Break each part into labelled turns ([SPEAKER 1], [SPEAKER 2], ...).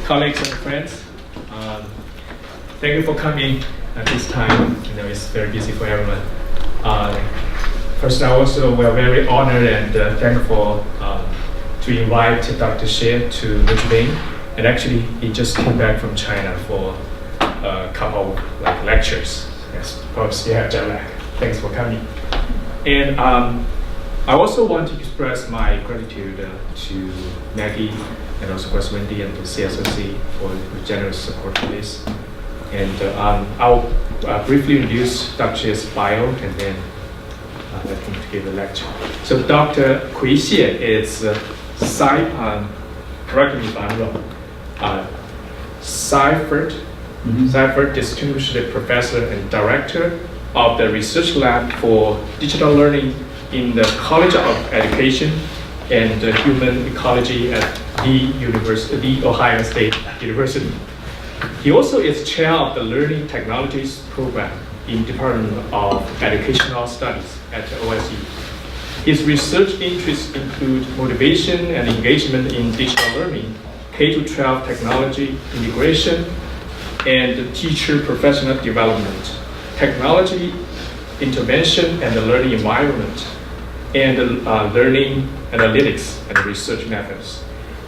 [SPEAKER 1] colleagues and friends. Thank you for coming at this time. It's very busy for everyone. First, we're very honored and thankful to invite Dr. Xie to Beijing. And actually, he just came back from China for a couple of lectures. Yes, of course, you have jet lag. Thanks for coming. And I also want to express my gratitude to Maggie and also Grace Wendy and to CSOC for the generous support for this. And I'll briefly introduce Dr. Xie's bio and then let him give a lecture. So Dr. Kui Xie is correct me if I'm wrong, Cyberspace Distinguished Professor and Director of the Research Lab for Digital Learning in the College of Education and Human Ecology at the Ohio State University. He also is chair of the Learning Technologies Program in Department of Educational Studies at the OSU. His research interests include motivation and engagement in digital learning, K-12 technology integration, and teacher professional development, technology intervention and the learning environment, and learning analytics and research methods.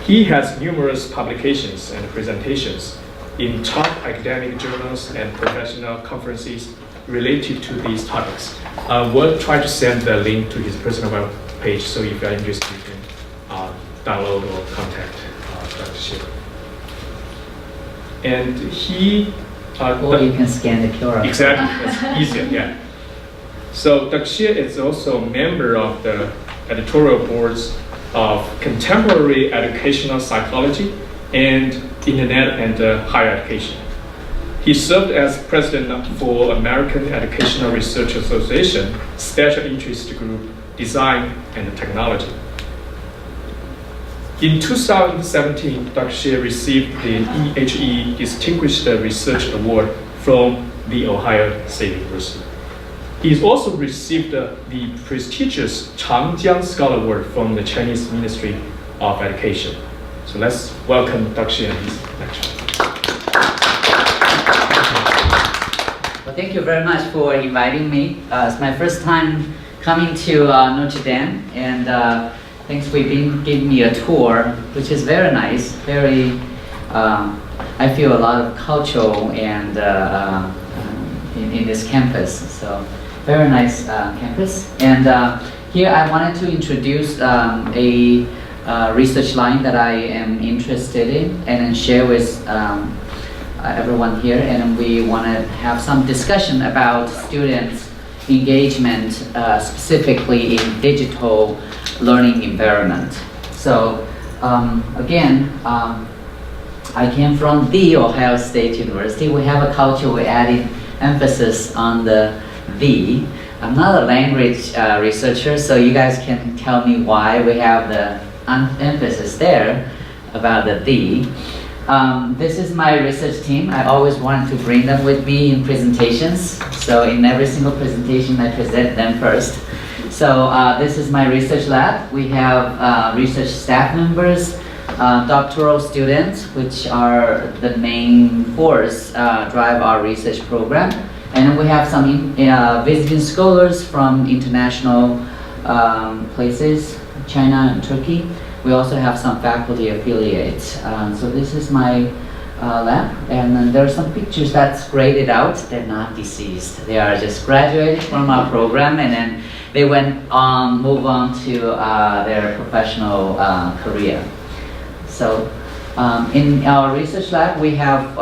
[SPEAKER 1] He has numerous publications and presentations in top academic journals and professional conferences related to these topics. We'll try to send the link to his personal web page, so if you're interested, you can download or contact Dr. Xie. And he...
[SPEAKER 2] or you can scan the QR.
[SPEAKER 1] Exactly, that's easier, yeah. So Dr. Xie is also a member of the editorial boards of Contemporary Educational Psychology and Internet and Higher Education. He served as president for American Educational Research Association Special Interest Group Design and Technology. In 2017, Dr. Xie received the EHE Distinguished Research Award from The Ohio State University. He's also received the prestigious Changjiang Scholar Award from the Chinese Ministry of Education. So let's welcome Dr. Xie and his lecture.
[SPEAKER 2] Well, thank you very much for inviting me. It's my first time coming to Notre Dame, and thanks for giving me a tour, which is very nice. Very, I feel a lot of cultural and in this campus. So very nice campus. And here I wanted to introduce a research line that I am interested in, and then share with everyone here. And we want to have some discussion about students' engagement, specifically in digital learning environment. So again, I came from the Ohio State University. We have a culture, we added emphasis on the "the." I'm not a language researcher, so you guys can tell me why we have the emphasis there about the "the." This is my research team. I always want to bring them with me in presentations. So in every single presentation, I present them first. So this is my research lab. We have research staff members, doctoral students, which are the main force drive our research program. And we have some visiting scholars from international places, China and Turkey. We also have some faculty affiliates. So this is my lab, and then there are some pictures that's graded out. They're not deceased. They are just graduated from our program, and then they move on to their professional career. So in our research lab, we have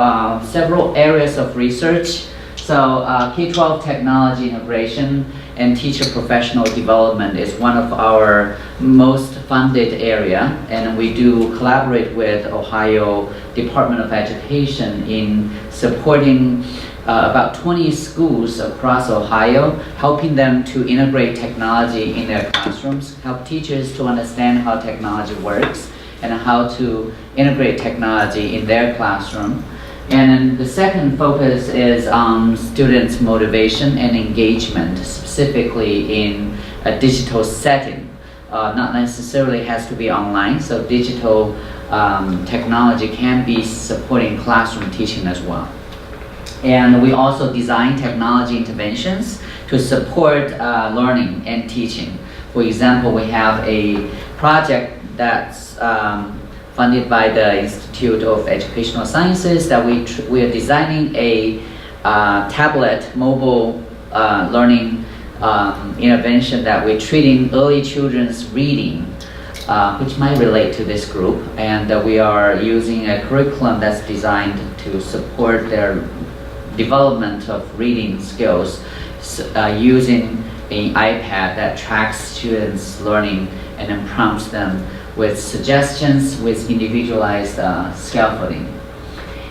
[SPEAKER 2] several areas of research. So K-12 technology integration and teacher professional development is one of our most funded area, and we do collaborate with Ohio Department of Education in supporting about 20 schools across Ohio, helping them to integrate technology in their classrooms, help teachers to understand how technology works and how to integrate technology in their classroom. And then the second focus is on students' motivation and engagement, specifically in a digital setting. not necessarily has to be online, so digital technology can be supporting classroom teaching as well. And we also design technology interventions to support learning and teaching. For example, we have a project that's funded by the Institute of Educational Sciences that we are designing a tablet mobile learning intervention that we're treating early children's reading, which might relate to this group. And we are using a curriculum that's designed to support their development of reading skills using an iPad that tracks students' learning and then prompts them with suggestions with individualized scaffolding.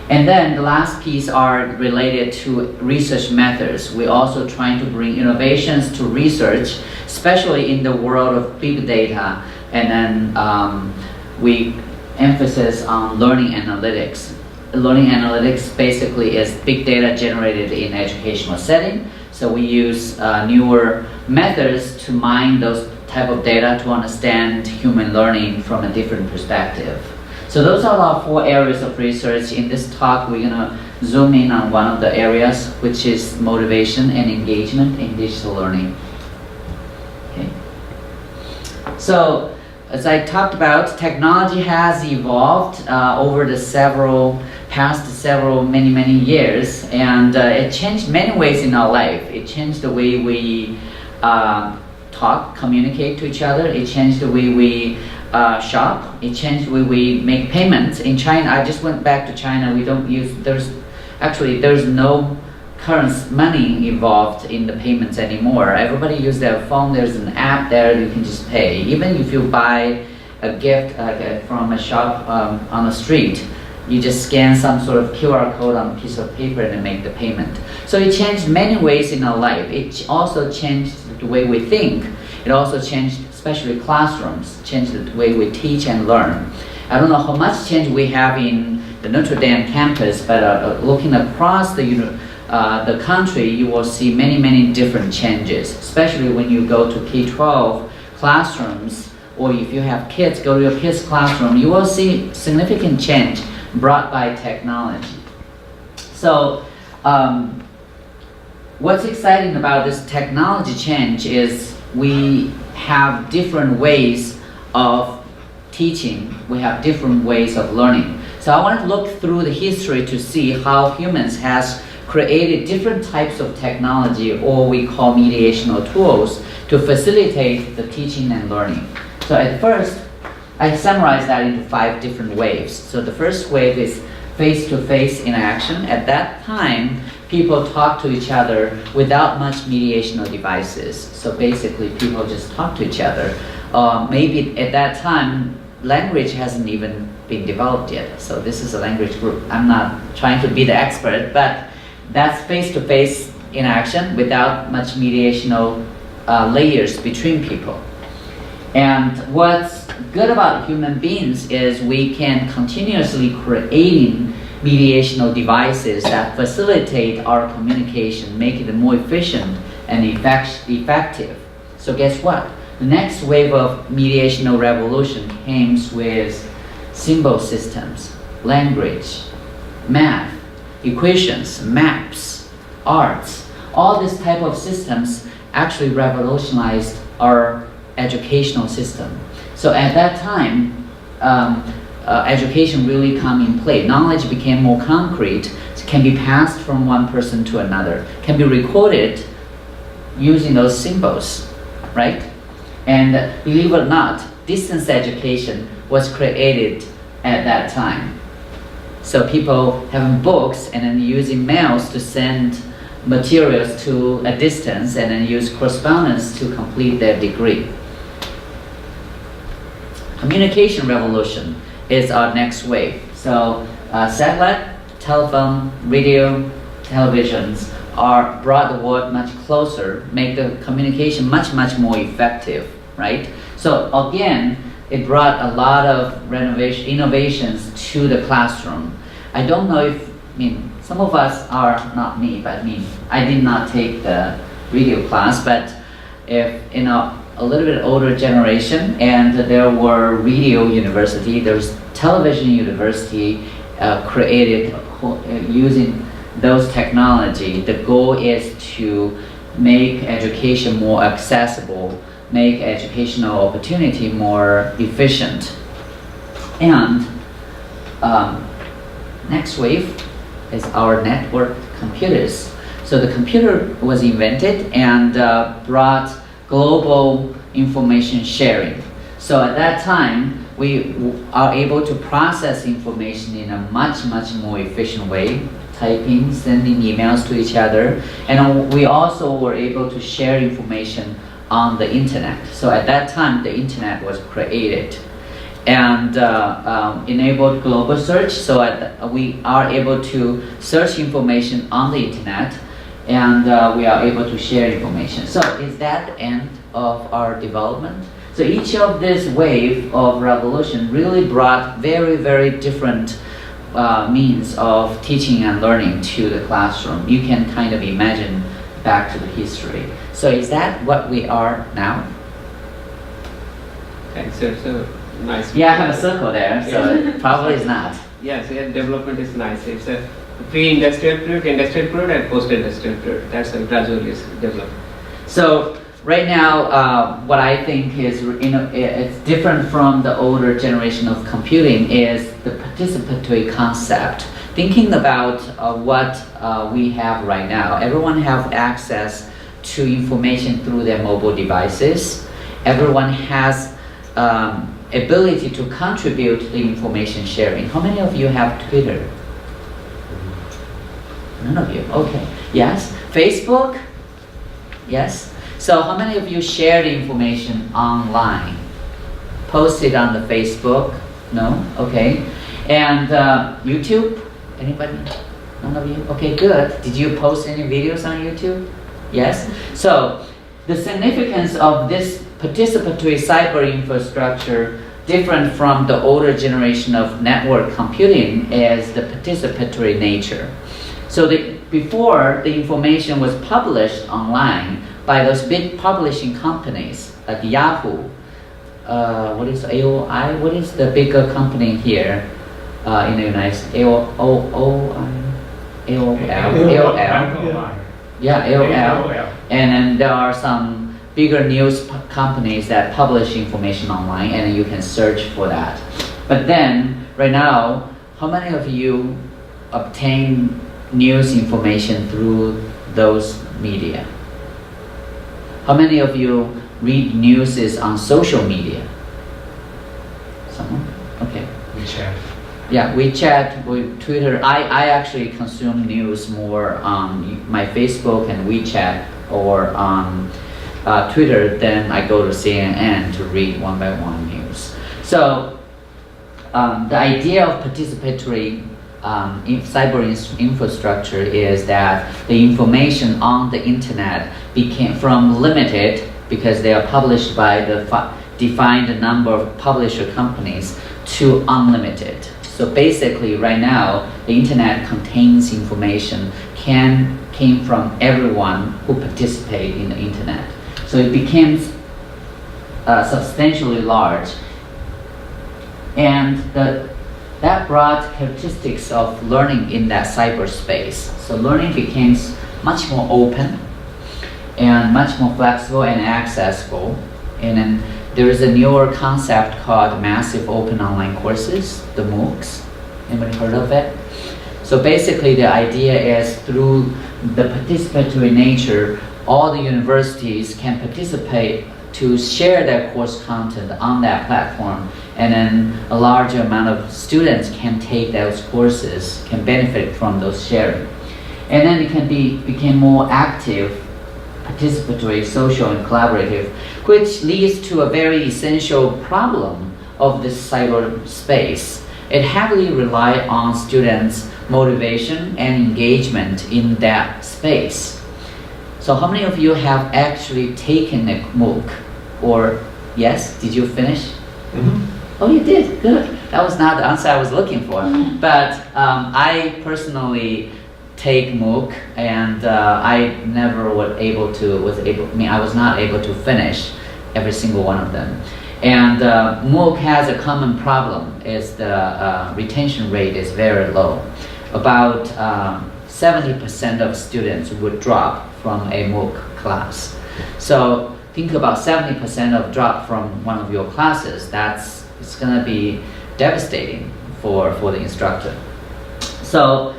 [SPEAKER 2] And then the last piece are related to research methods. We're also trying to bring innovations to research, especially in the world of big data. And then we emphasis on learning analytics. Learning analytics basically is big data generated in educational setting. So we use newer methods to mine those type of data to understand human learning from a different perspective. So those are our 4 areas of research. In this talk, we're going to zoom in on one of the areas, which is motivation and engagement in digital learning. Okay. So as I talked about, technology has evolved over the past many years, and it changed many ways in our life. It changed the way we talk, communicate to each other. It changed the way we shop. It changed the way we make payments. In China, I just went back to China. We don't use, there's no current money involved in the payments anymore. Everybody uses their phone. There's an app there you can just pay. Even if you buy a gift from a shop on the street, you just scan some sort of QR code on a piece of paper and then make the payment. So it changed many ways in our life. It also changed the way we think. It also changed, especially classrooms, changed the way we teach and learn. I don't know how much change we have in the Notre Dame campus, but looking across the country, you will see many different changes, especially when you go to K-12 classrooms, or if you have kids, go to your kids' classroom, you will see significant change brought by technology. So what's exciting about this technology change is we have different ways of teaching, we have different ways of learning. So I want to look through the history to see how humans has created different types of technology, or we call mediational tools, to facilitate the teaching and learning. So at first, I summarize that into 5 different waves. So the first wave is face-to-face interaction. At that time, people talk to each other without much mediational devices. So basically, people just talk to each other. Maybe at that time, language hasn't even been developed yet. So this is a language group. I'm not trying to be the expert, but that's face-to-face interaction without much mediational layers between people. And what's good about human beings is we can continuously creating mediational devices that facilitate our communication, make it more efficient and effective. So guess what? The next wave of mediational revolution comes with symbol systems, language, math, equations, maps, arts. All these type of systems actually revolutionized our educational system. So at that time, education really come in play. Knowledge became more concrete, can be passed from one person to another, can be recorded using those symbols, right? And believe it or not, distance education was created at that time. So people having books and then using mails to send materials to a distance and then use correspondence to complete their degree. Communication revolution is our next wave. So satellite, telephone, radio, televisions are brought the world much closer, make the communication much more effective, right? So again, it brought a lot of innovations to the classroom. I don't know if, some of us are, not me, but I did not take the video class, but if, a little bit older generation, and there were radio university, there's television university created using those technology. The goal is to make education more accessible, make educational opportunity more efficient. And next wave is our network computers. So the computer was invented and brought global information sharing. So at that time, we are able to process information in a much more efficient way, typing, sending emails to each other, and we also were able to share information on the internet. So at that time, the internet was created and enabled global search. So we are able to search information on the internet, and we are able to share information. So is that the end of our development? So each of this wave of revolution really brought very different means of teaching and learning to the classroom. You can kind of imagine back to the history. So is that what we are now?
[SPEAKER 3] Thanks, sir. So nice.
[SPEAKER 2] Yeah, I have a circle there, so it probably is not.
[SPEAKER 3] Yes, yeah, development is nice. It's a pre-industrial period, industrial period, and post-industrial period. That's how gradually is developed.
[SPEAKER 2] So right now, what I think is, it's different from the older generation of computing is the participatory concept. Thinking about what we have right now, everyone have access to information through their mobile devices. Everyone has ability to contribute to the information sharing. How many of you have Twitter? None of you. Okay. Yes. Facebook? Yes. So how many of you share the information online? Post it on the Facebook? No? Okay. And YouTube? Anybody? None of you? Okay, good. Did you post any videos on YouTube? Yes. So the significance of this participatory cyber infrastructure, different from the older generation of network computing, is the participatory nature. So before the information was published online by those big publishing companies like Yahoo, what is AOI? What is the bigger company here in the United States? AOL. Yeah, AOL. And then there are some bigger news companies that publish information online, and you can search for that. But then, right now, how many of you obtain news information through those media? How many of you read news on social media? Someone? Okay.
[SPEAKER 1] WeChat.
[SPEAKER 2] Yeah, WeChat, Twitter. I actually consume news more on my Facebook and WeChat or on Twitter than I go to CNN to read one by one news. So the idea of participatory cyber infrastructure is that the information on the internet became from limited, because they are published by the defined number of publisher companies, to unlimited. So basically right now the internet contains information came from everyone who participate in the internet. So it becomes substantially large, and that brought characteristics of learning in that cyberspace. So learning becomes much more open and much more flexible and accessible. And then there is a newer concept called massive open online courses, the MOOCs. Anybody heard of it? So basically the idea is, through the participatory nature, all the universities can participate to share their course content on that platform, and then a larger amount of students can take those courses, can benefit from those sharing. And then it can become more active, participatory, social, and collaborative, which leads to a very essential problem of this cyberspace. It heavily relies on students' motivation and engagement in that space. So how many of you have actually taken a MOOC? Or yes, did you finish? Mm-hmm. Oh, you did, good. That was not the answer I was looking for. But I personally take MOOC, and I never was not able to finish every single one of them. And MOOC has a common problem, is the retention rate is very low. About 70% of students would drop from a MOOC class. So think about 70% of drop from one of your classes. It's going to be devastating for the instructor. So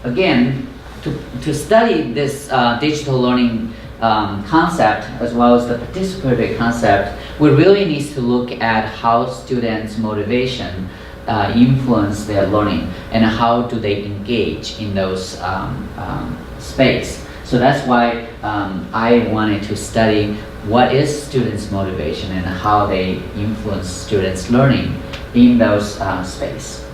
[SPEAKER 2] again, to study this digital learning concept as well as the participatory concept, we really need to look at how students' motivation influence their learning and how do they engage in those space. So that's why I wanted to study what is students' motivation and how they influence students' learning in those space.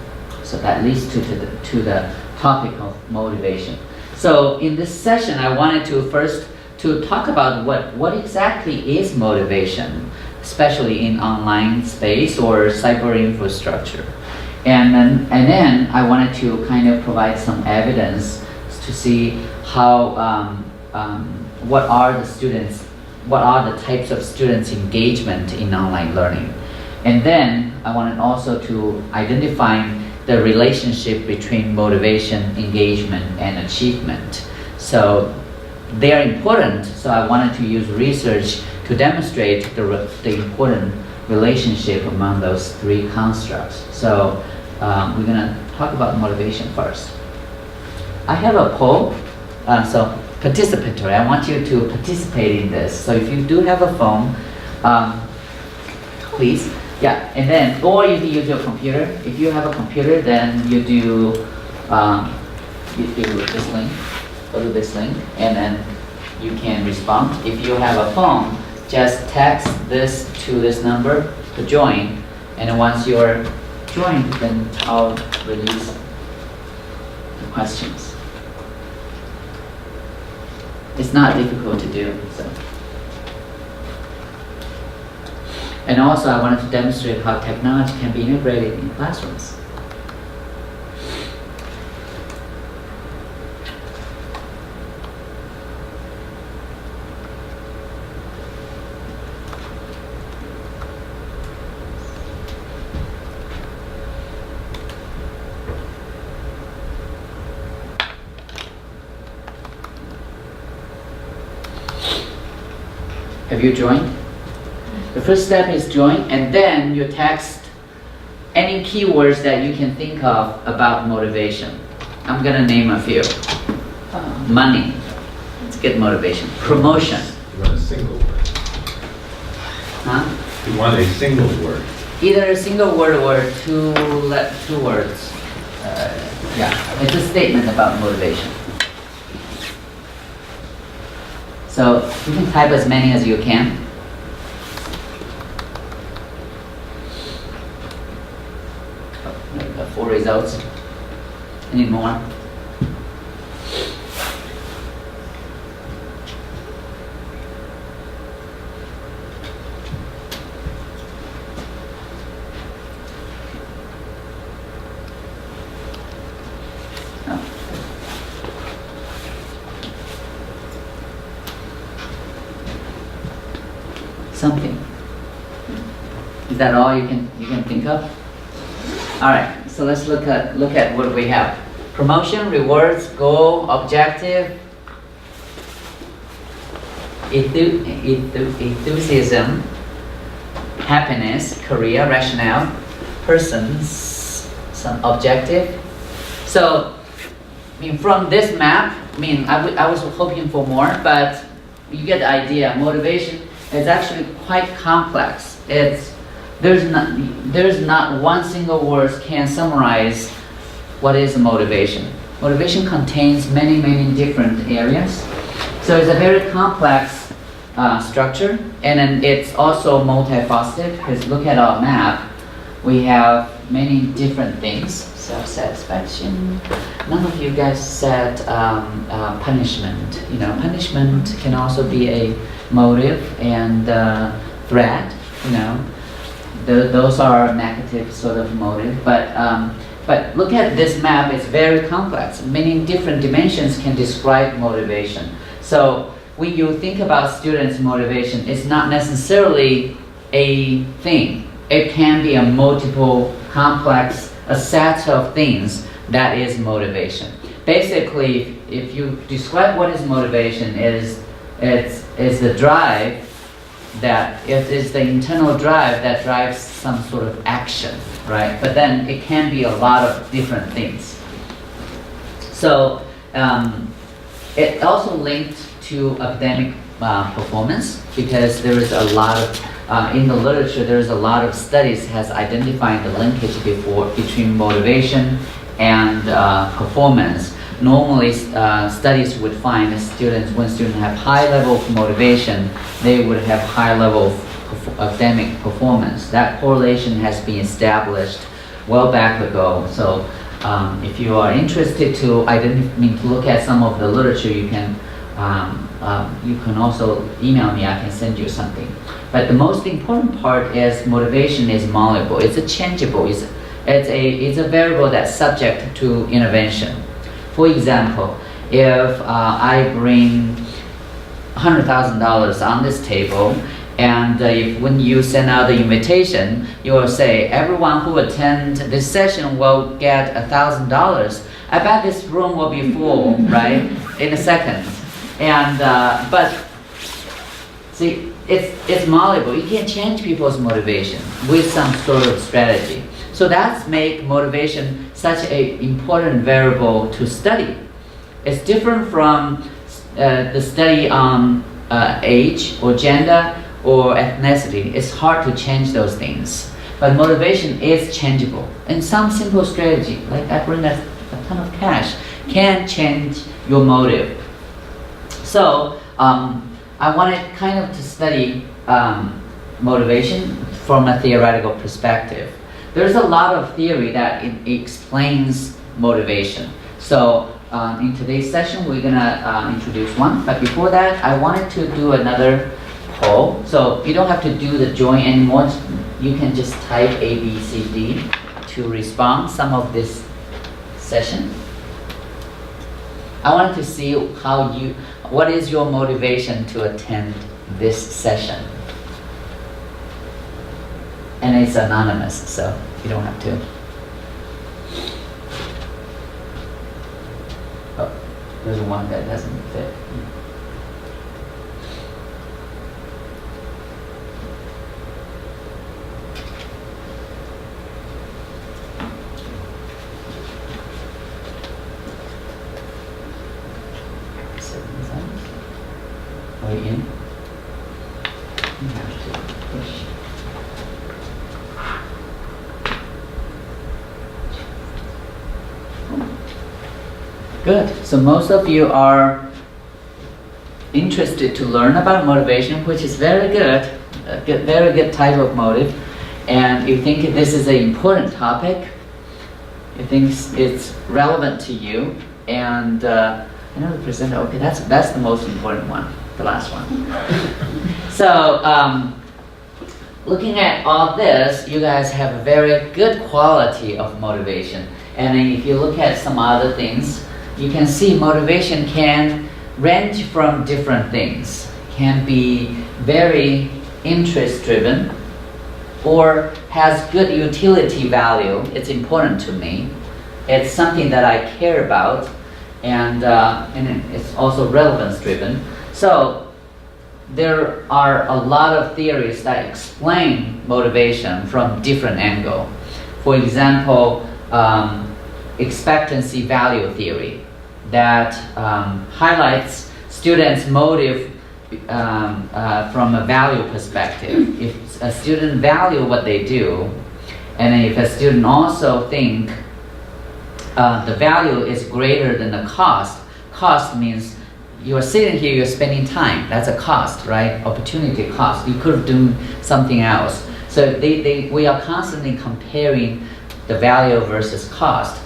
[SPEAKER 2] So that leads to the topic of motivation. So in this session, I wanted to first to talk about what exactly is motivation, especially in online space or cyber infrastructure. And then I wanted to kind of provide some evidence to see how what are the types of students' engagement in online learning. And then I wanted also to identify the relationship between motivation, engagement, and achievement. So they are important, so I wanted to use research to demonstrate the important relationship among those three constructs. So we're going to talk about motivation first. I have a poll, so participatory. I want you to participate in this. So if you do have a phone, please. Yeah, and then, or you can use your computer. If you have a computer, then you do this link, go to this link, and then you can respond. If you have a phone, just text this to this number to join, and once you're joined, then I'll release the questions. It's not difficult to do, so. And also, I wanted to demonstrate how technology can be integrated in classrooms. Have you joined? The first step is join, and then you text any keywords that you can think of about motivation. I'm gonna name a few. Money, let's get motivation. Promotion.
[SPEAKER 4] You want a single word.
[SPEAKER 2] Huh?
[SPEAKER 4] You want a single word.
[SPEAKER 2] Either a single word or two words. Yeah, it's a statement about motivation. So you can type as many as you can. Four results. Any more? No. Something. Is that all you can think of? All right. So let's look at what we have. Promotion, rewards, goal, objective, enthusiasm, happiness, career, rationale, persons, some objective. So, I mean, from this map, I mean, I was hoping for more, but you get the idea. Motivation is actually quite complex. There's not one single word can summarize what is motivation. Motivation contains many different areas. So it's a very complex structure, and then it's also multifaceted, because look at our map. We have many different things. Self-satisfaction. None of you guys said punishment. You know, punishment can also be a motive and threat. You know, those are negative sort of motive. But look at this map. It's very complex. Many different dimensions can describe motivation. So when you think about students' motivation, it's not necessarily a thing. It can be a multiple, complex, a set of things that is motivation. Basically, if you describe what is motivation, it's the drive that it is the internal drive that drives some sort of action, right? But then it can be a lot of different things. So it also linked to academic performance, because there is a lot of in the literature, there is a lot of studies has identified the linkage between motivation and performance. Normally, studies would find that when students have high level of motivation, they would have high level of academic performance. That correlation has been established well back ago. So, if you are interested to look at some of the literature, you can also email me. I can send you something. But the most important part is motivation is malleable. It's a changeable. It's a variable that's subject to intervention. For example, if I bring $100,000 on this table, and when you send out the invitation, you will say everyone who attends this session will get $1,000. I bet this room will be full, right, in a second. And but see, it's malleable. You can change people's motivation with some sort of strategy. So that's make motivation such an important variable to study. It's different from the study on age or gender or ethnicity. It's hard to change those things. But motivation is changeable. And some simple strategy, like I bring a ton of cash, can change your motive. So I wanted kind of to study motivation from a theoretical perspective. There's a lot of theory that explains motivation. So in today's session, we're gonna introduce one. But before that, I wanted to do another poll. So you don't have to do the join anymore. You can just type A, B, C, D to respond some of this session. I wanted to see what is your motivation to attend this session? And it's anonymous, so you don't have to. Oh, there's one that doesn't fit. Way in. You have to push. Good. So most of you are interested to learn about motivation, which is very good. Very good type of motive. And you think this is an important topic. You think it's relevant to you. And I know the presenter. Okay, that's the most important one. The last one. So, looking at all this, you guys have a very good quality of motivation. And then if you look at some other things, you can see motivation can range from different things. Can be very interest-driven, or has good utility value. It's important to me. It's something that I care about, and it's also relevance-driven. So there are a lot of theories that explain motivation from different angles. For example, expectancy value theory that highlights students' motive from a value perspective. If a student value what they do, and if a student also think the value is greater than the cost. Cost means you are sitting here, you're spending time. That's a cost, right? Opportunity cost. You could have done something else. So we are constantly comparing the value versus cost.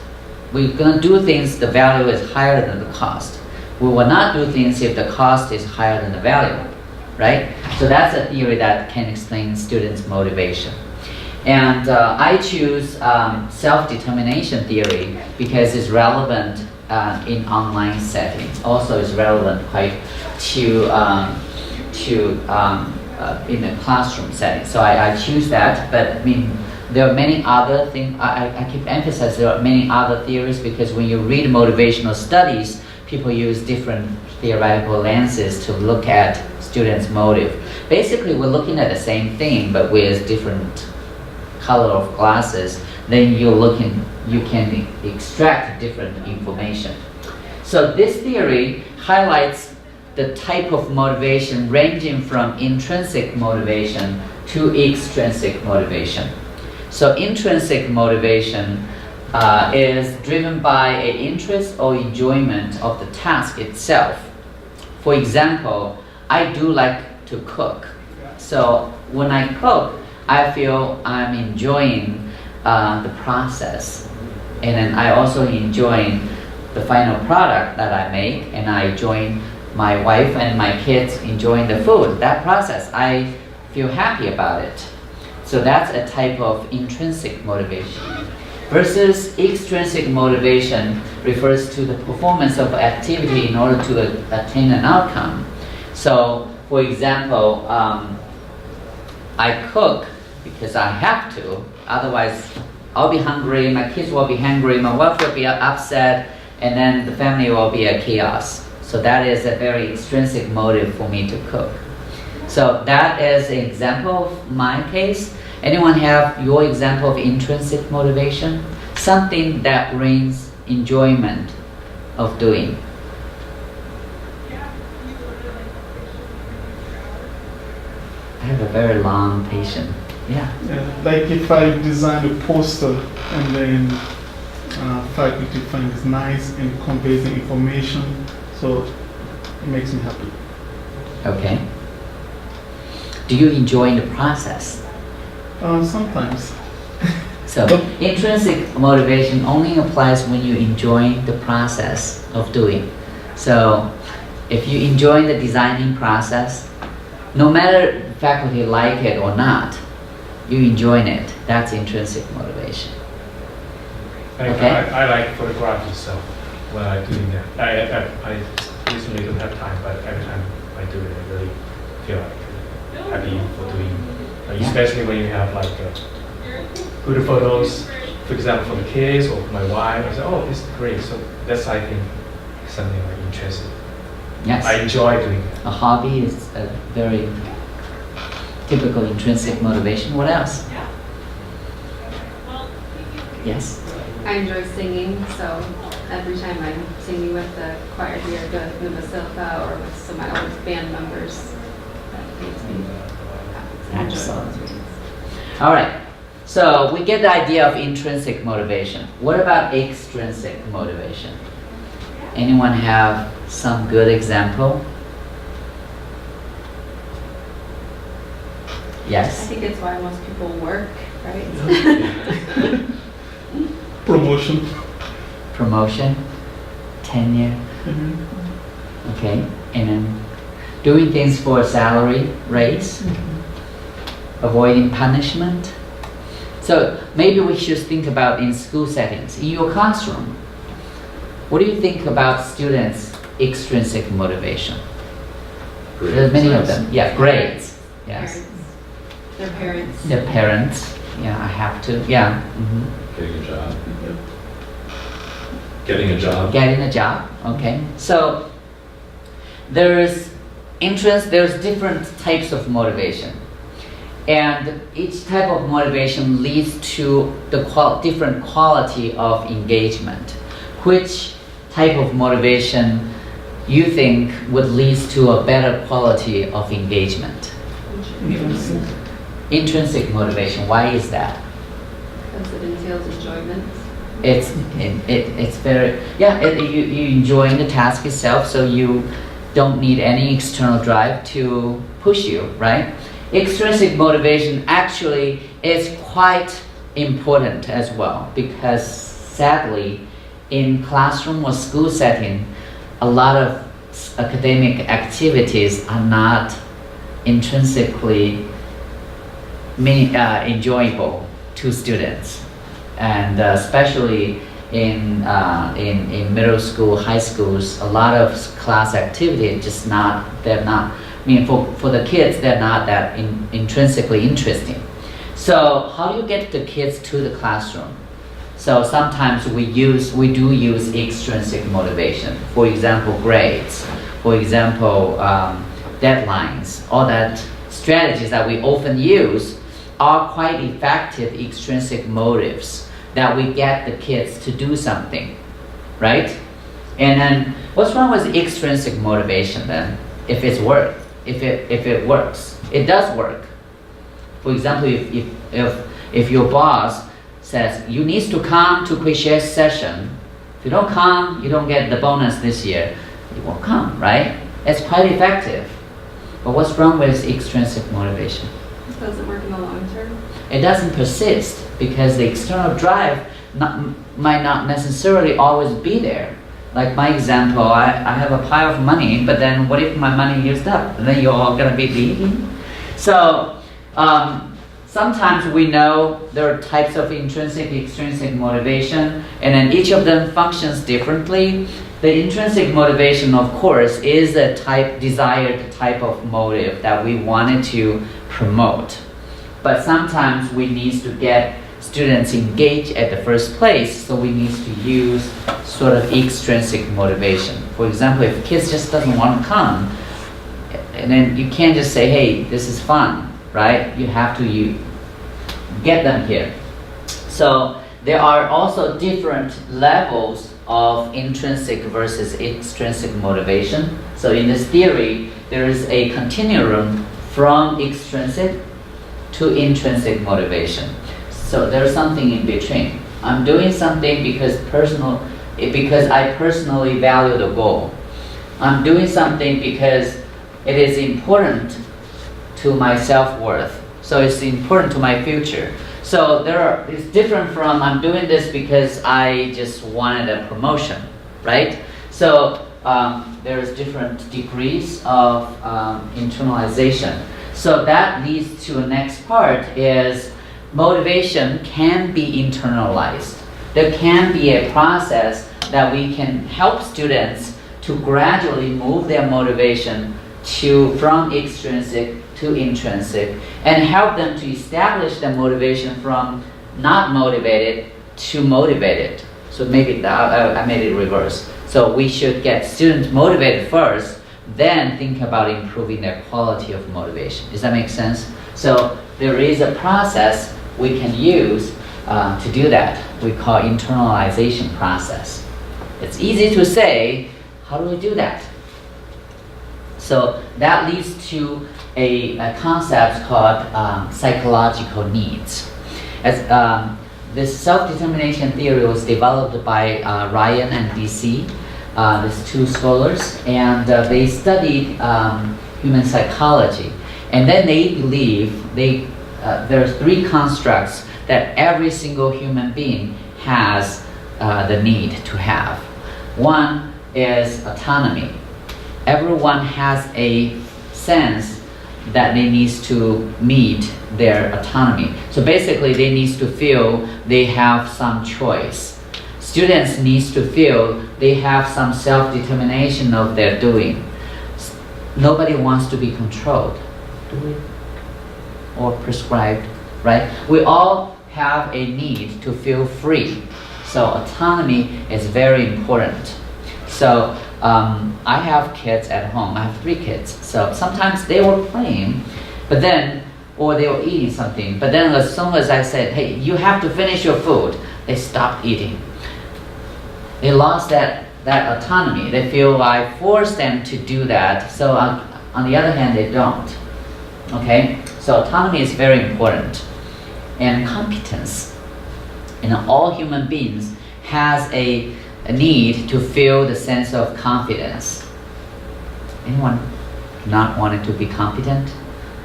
[SPEAKER 2] We're going to do things the value is higher than the cost. We will not do things if the cost is higher than the value, right? So that's a theory that can explain students' motivation. And I choose self-determination theory because it's relevant in online settings. Also, is relevant quite to in a classroom setting. So I choose that, but I mean, there are many other things. I keep emphasizing there are many other theories, because when you read motivational studies, people use different theoretical lenses to look at students' motive. Basically, we're looking at the same thing, but with different color of glasses. Then you can extract different information. So this theory highlights the type of motivation ranging from intrinsic motivation to extrinsic motivation. So intrinsic motivation is driven by an interest or enjoyment of the task itself. For example, I do like to cook. So when I cook, I feel I'm enjoying the process, and then I also enjoy the final product that I make, and I join my wife and my kids enjoying the food. That process, I feel happy about it. So that's a type of intrinsic motivation. Versus extrinsic motivation refers to the performance of activity in order to attain an outcome. So, for example, I cook because I have to, otherwise I'll be hungry, my kids will be hungry, my wife will be upset, and then the family will be a chaos. So that is a very extrinsic motive for me to cook. So that is an example of my case. Anyone have your example of intrinsic motivation? Something that brings enjoyment of doing. I have a very long patience. Yeah.
[SPEAKER 5] Like if I design a poster and then faculty finds it nice and conveys the information, so it makes me happy.
[SPEAKER 2] Okay. Do you enjoy the process?
[SPEAKER 5] Sometimes.
[SPEAKER 2] So intrinsic motivation only applies when you enjoy the process of doing. So if you enjoy the designing process, no matter faculty like it or not, you enjoy it. That's intrinsic motivation. Okay.
[SPEAKER 1] I like photography itself when I'm doing that. I usually don't have time, but every time I do it, I really feel like happy for doing. Especially when you have like good photos, for example, for the kids or for my wife. I say, oh, this is great. So that's, I think, something I'm interested.
[SPEAKER 2] Yes.
[SPEAKER 1] I enjoy doing it.
[SPEAKER 2] A hobby is a very typical intrinsic motivation. What else? Yes?
[SPEAKER 6] I enjoy singing, so every time I'm singing with the choir here at the Basilica or with some of my old band members, that makes me happy.
[SPEAKER 2] Excellent. All right. So we get the idea of intrinsic motivation. What about extrinsic motivation? Anyone have some good example?
[SPEAKER 6] I
[SPEAKER 2] Yes?
[SPEAKER 6] think it's why most people work, right?
[SPEAKER 5] Promotion.
[SPEAKER 2] Promotion, tenure,
[SPEAKER 5] Mhm.
[SPEAKER 2] okay, and then doing things for a salary raise, avoiding punishment. So maybe we should think about in school settings. In your classroom, what do you think about students' extrinsic motivation? There's many of them. Yeah, grades. Yes.
[SPEAKER 6] Their parents.
[SPEAKER 2] Their parents. Yeah, I have to. Yeah. Mhm.
[SPEAKER 4] Getting a job. Getting a job.
[SPEAKER 2] Getting a job. Okay. So there's interest. There's different types of motivation, and each type of motivation leads to the different quality of engagement. Which type of motivation you think would lead to a better quality of engagement? Intrinsic motivation. Why is that?
[SPEAKER 6] Because it entails enjoyment.
[SPEAKER 2] It's very, yeah, you enjoying the task itself, so you don't need any external drive to push you, right? Extrinsic motivation actually is quite important as well, because sadly in classroom or school setting, a lot of academic activities are not intrinsically enjoyable to students, and especially in middle school, high schools, a lot of class activity just not, they're not, I mean, for the kids, they're not that intrinsically interesting. So how do you get the kids to the classroom? So sometimes we do use extrinsic motivation. For example, grades. For example, deadlines. All that strategies that we often use are quite effective extrinsic motives that we get the kids to do something, right? And then what's wrong with extrinsic motivation then? If it works, it does work. For example, if your boss says you need to come to quick share session, if you don't come, you don't get the bonus this year. You won't come, right? It's quite effective. But what's wrong with extrinsic motivation?
[SPEAKER 6] It doesn't work in the long term.
[SPEAKER 2] It doesn't persist because the external drive might not necessarily always be there. Like my example, I have a pile of money, but then what if my money used up? And then you're all gonna be leaving. So sometimes we know there are types of intrinsic, extrinsic motivation, and then each of them functions differently. The intrinsic motivation, of course, is a desired type of motive that we wanted to promote. But sometimes we need to get students engaged at the first place, so we need to use sort of extrinsic motivation. For example, if kids just doesn't want to come, and then you can't just say, hey, this is fun, right? You have to get them here. So there are also different levels of intrinsic versus extrinsic motivation. So in this theory, there is a continuum from extrinsic to intrinsic motivation. So there's something in between. I'm doing something because I personally value the goal. I'm doing something because it is important to my self-worth. So it's important to my future. So it's different from I'm doing this because I just wanted a promotion, right? So there's different degrees of internalization. So that leads to the next part is motivation can be internalized. There can be a process that we can help students to gradually move their motivation from extrinsic to intrinsic and help them to establish the motivation from not motivated to motivated. So maybe I made it reverse. So we should get students motivated first, then think about improving their quality of motivation. Does that make sense? So there is a process we can use to do that. We call internalization process. It's easy to say, how do we do that? So that leads to a concept called psychological needs. This self-determination theory was developed by Ryan and DC, these two scholars, and they studied human psychology. And then they believe there are three constructs that every single human being has the need to have. One is autonomy. Everyone has a sense that they need to meet their autonomy. So basically they need to feel they have some choice. Students need to feel they have some self-determination of their doing. Nobody wants to be controlled, do we? Or prescribed, right? We all have a need to feel free. So autonomy is very important. So I have kids at home. I have 3 kids. So sometimes they were playing, but then, or they were eating something. But then as soon as I said, hey, you have to finish your food, they stopped eating. They lost that autonomy. They feel I forced them to do that. So on the other hand, they don't. Okay? So autonomy is very important. And competence. All human beings has a need to feel the sense of confidence. Anyone not wanting to be competent?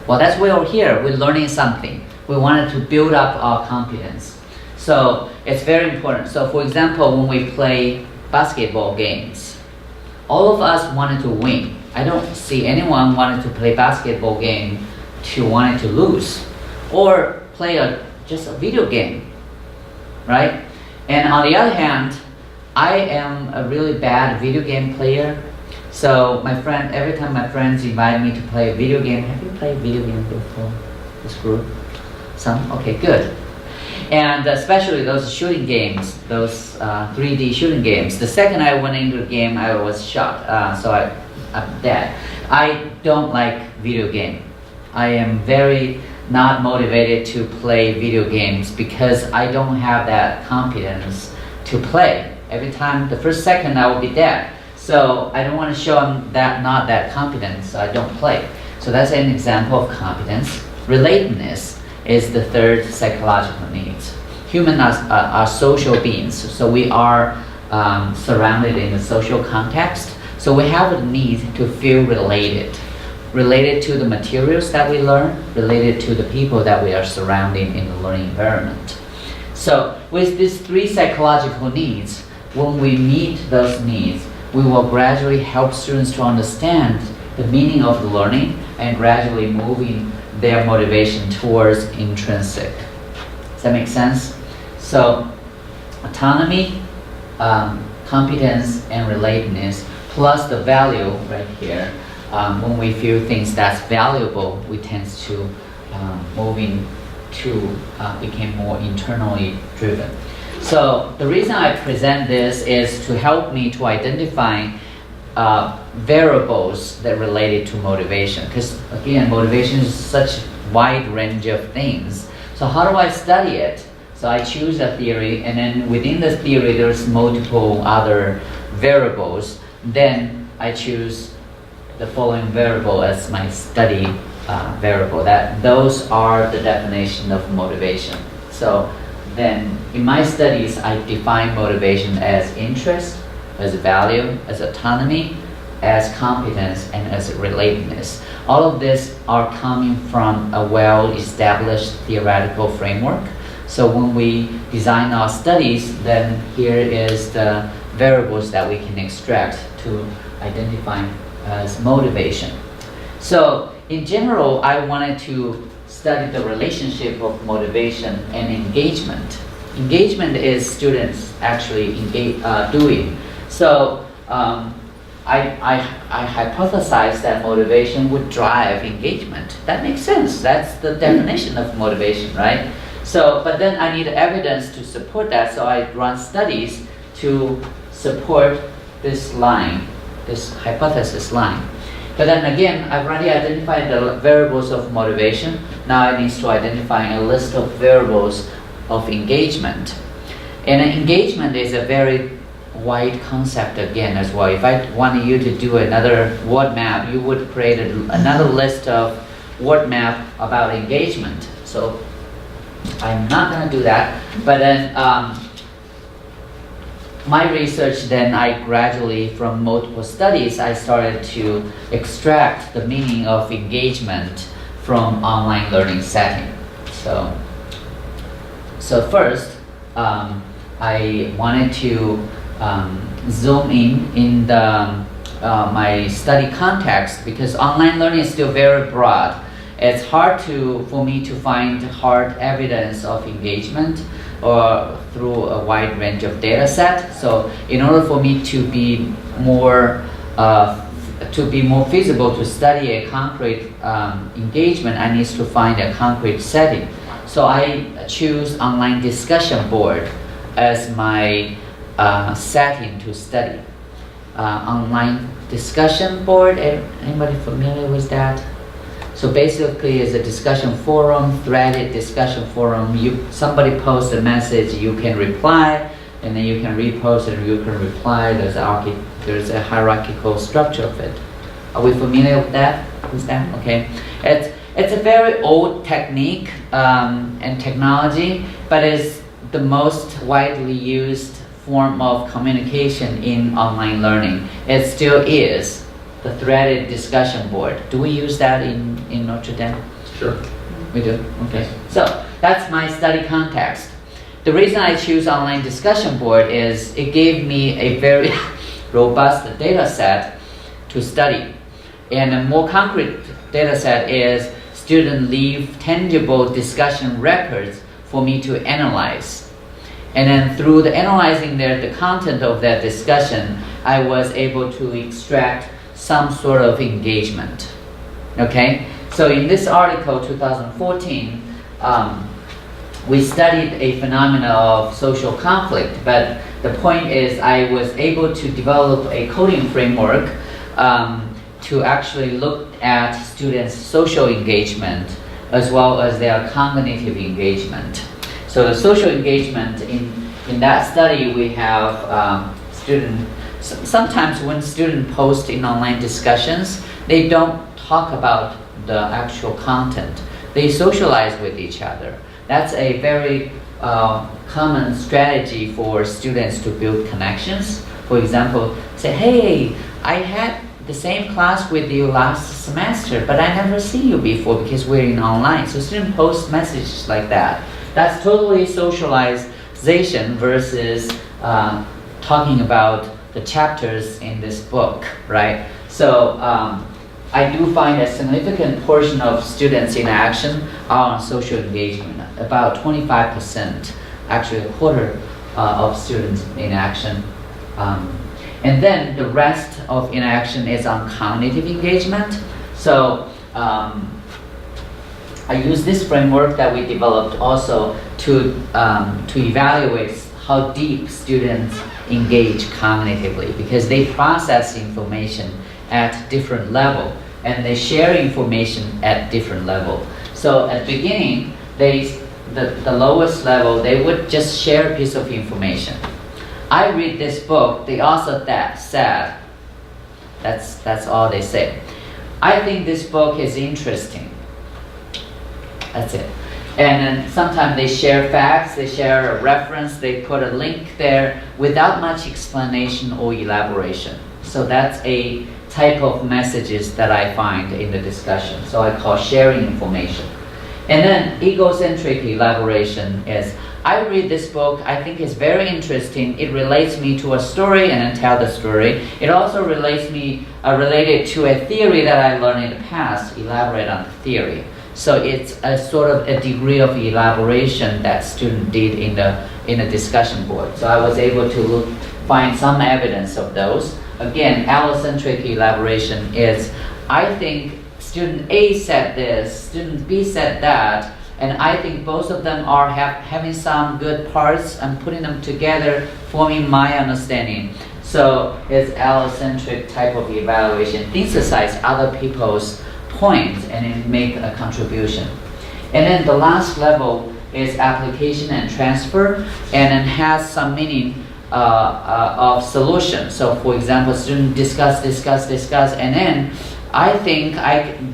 [SPEAKER 2] Well, that's why we're here. We're learning something. We wanted to build up our competence. So it's very important. So for example, when we play basketball games, all of us wanted to win. I don't see anyone wanted to play basketball game to wanting to lose or play just a video game, right? And on the other hand, I am a really bad video game player. So every time my friends invite me to play a video game, have you played video game before? This group? Some? Okay, good. And especially those shooting games, those 3D shooting games. The second I went into the game, I was shot. So I'm dead. I don't like video game. I am very not motivated to play video games because I don't have that competence to play. Every time, the first second I will be dead. So I don't want to show them that not that competent, so I don't play. So that's an example of competence. Relatedness is the third psychological needs. Humans are social beings, so we are surrounded in a social context. So we have a need to feel related to the materials that we learn, related to the people that we are surrounding in the learning environment. So with these three psychological needs, when we meet those needs, we will gradually help students to understand the meaning of the learning and gradually moving their motivation towards intrinsic. Does that make sense? So autonomy, competence, and relatedness, plus the value right here. When we feel things that's valuable, we tend to moving to become more internally driven. So the reason I present this is to help me to identify variables that related to motivation. Because again, motivation is such a wide range of things. So how do I study it? So I choose a theory, and then within the theory there's multiple other variables. Then I choose the following variable as my study variable. Those are the definition of motivation. So then in my studies, I define motivation as interest, as value, as autonomy, as competence, and as relatedness. All of this are coming from a well-established theoretical framework. So when we design our studies, then here is the variables that we can extract to identify as motivation. So in general, I wanted to study the relationship of motivation and engagement. Engagement is students actually doing. So I hypothesized that motivation would drive engagement. That makes sense. That's the definition of motivation, right? So, but then I need evidence to support that, so I run studies to support this line, this hypothesis line. But then again, I've already identified the variables of motivation. Now I need to identify a list of variables of engagement. And engagement is a very wide concept again as well. If I wanted you to do another word map, you would create another list of word map about engagement. So I'm not going to do that. But then my research, then I gradually, from multiple studies, I started to extract the meaning of engagement from online learning setting. So first, I wanted to zoom in the my study context, because online learning is still very broad. It's hard for me to find hard evidence of engagement or through a wide range of data set. So in order for me to be more feasible to study a concrete engagement, I need to find a concrete setting. So I choose online discussion board as my setting to study. Online discussion board, anybody familiar with that? So basically it's a discussion forum, threaded discussion forum. Somebody posts a message, you can reply, and then you can repost it, you can reply. There's a hierarchical structure of it. Are we familiar with that? Okay. It's a very old technique and technology, but it's the most widely used form of communication in online learning. It still is the threaded discussion board. Do we use that in Notre Dame?
[SPEAKER 4] Sure.
[SPEAKER 2] We do? Okay. So that's my study context. The reason I choose online discussion board is it gave me a very robust data set to study. And a more concrete data set is students leave tangible discussion records for me to analyze. And then through the analyzing the content of that discussion, I was able to extract some sort of engagement. Okay? So in this article, 2014, we studied a phenomena of social conflict, but the point is I was able to develop a coding framework to actually look at students' social engagement as well as their cognitive engagement. So the social engagement, in that study we have sometimes when students post in online discussions, they don't talk about the actual content. They socialize with each other. That's a very common strategy for students to build connections. For example, say, hey, I had the same class with you last semester, but I never seen you before because we're in online. So students post messages like that. That's totally socialization versus talking about the chapters in this book, right? So I do find a significant portion of students' interaction are on social engagement, about 25%, actually a quarter of students' interaction. And then the rest of interaction is on cognitive engagement. So I use this framework that we developed also to evaluate how deep students engage cognitively, because they process information at different level and they share information at different level. So at the beginning, the lowest level, they would just share a piece of information. I read this book, the author said, that's all they say. I think this book is interesting. That's it. And then sometimes they share facts, they share a reference, they put a link there without much explanation or elaboration. So that's a type of messages that I find in the discussion. So I call sharing information. And then egocentric elaboration is, I read this book, I think it's very interesting. It relates me to a story and then tell the story. It also related to a theory that I learned in the past, elaborate on the theory. So it's a sort of a degree of elaboration that student did in the discussion board. So I was able to find some evidence of those. Again, allocentric elaboration is, I think student A said this, student B said that, and I think both of them are having some good parts and putting them together, forming my understanding. So it's allocentric type of evaluation, synthesize other people's points and then make a contribution. And then the last level is application and transfer, and then has some meaning of solution. So for example, students discuss, and then I think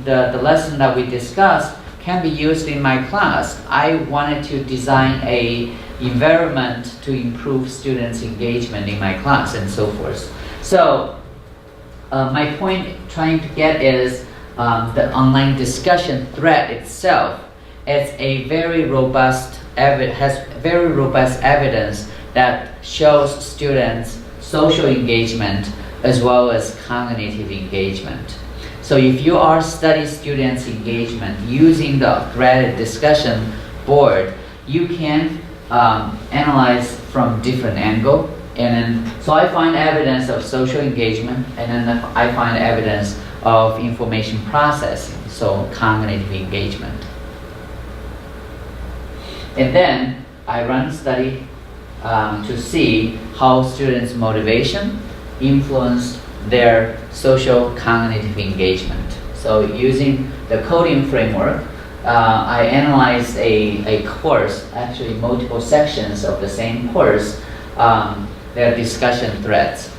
[SPEAKER 2] the lesson that we discussed can be used in my class. I wanted to design a environment to improve students' engagement in my class and so forth. So my point trying to get is the online discussion thread itself is a very robust has very robust evidence that shows students social engagement as well as cognitive engagement. So if you are studying students' engagement using the threaded discussion board, you can analyze from different angle. And then, so I find evidence of social engagement, and then I find evidence of information processing, so cognitive engagement. And then I run a study to see how students' motivation influenced their social cognitive engagement. So using the coding framework, I analyzed a course, actually multiple sections of the same course, their discussion threads.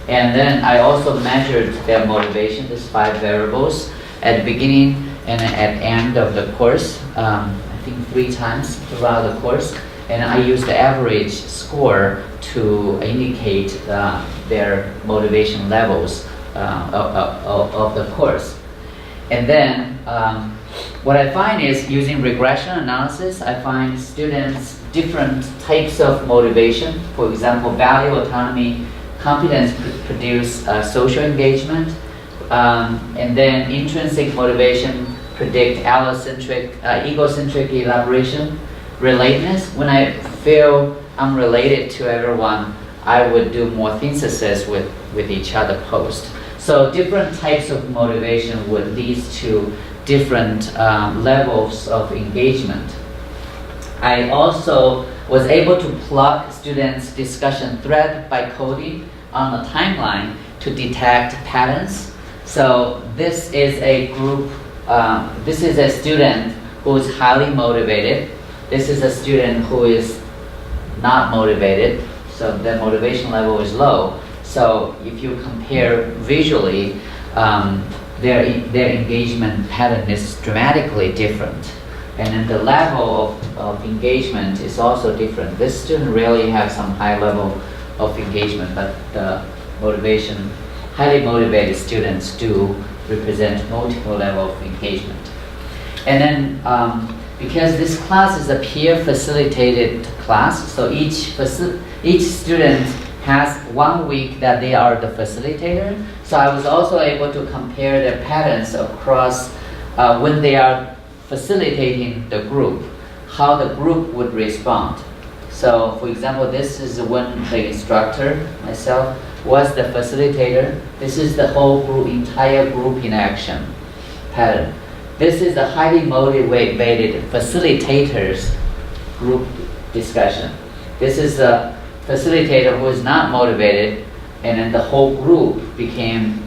[SPEAKER 2] And then I also measured their motivation, these 5 variables, at the beginning and at the end of the course, I think 3 times throughout the course. And I used the average score to indicate their motivation levels of the course. And then what I find is, using regression analysis, I find students different types of motivation. For example, value, autonomy, competence produce social engagement, and then intrinsic motivation predict allocentric, egocentric elaboration. Relatedness, when I feel unrelated to everyone, I would do more synthesis with each other post. So different types of motivation would lead to different levels of engagement. I also was able to plug students' discussion thread by coding on a timeline to detect patterns. So this is a group, this is a student who is highly motivated. This is a student who is not motivated, so the motivation level is low. So if you compare visually, their engagement pattern is dramatically different. And then the level of engagement is also different. This student really has some high level of engagement, but the motivation, highly motivated students do represent multiple level of engagement. And then because this class is a peer facilitated class, so each student has 1 week that they are the facilitator. So I was also able to compare the patterns across when they are facilitating the group, how the group would respond. So for example, this is when the instructor, myself, was the facilitator. This is the whole group, entire group in action pattern. This is the highly motivated facilitators group discussion. This is the facilitator who is not motivated, and then the whole group became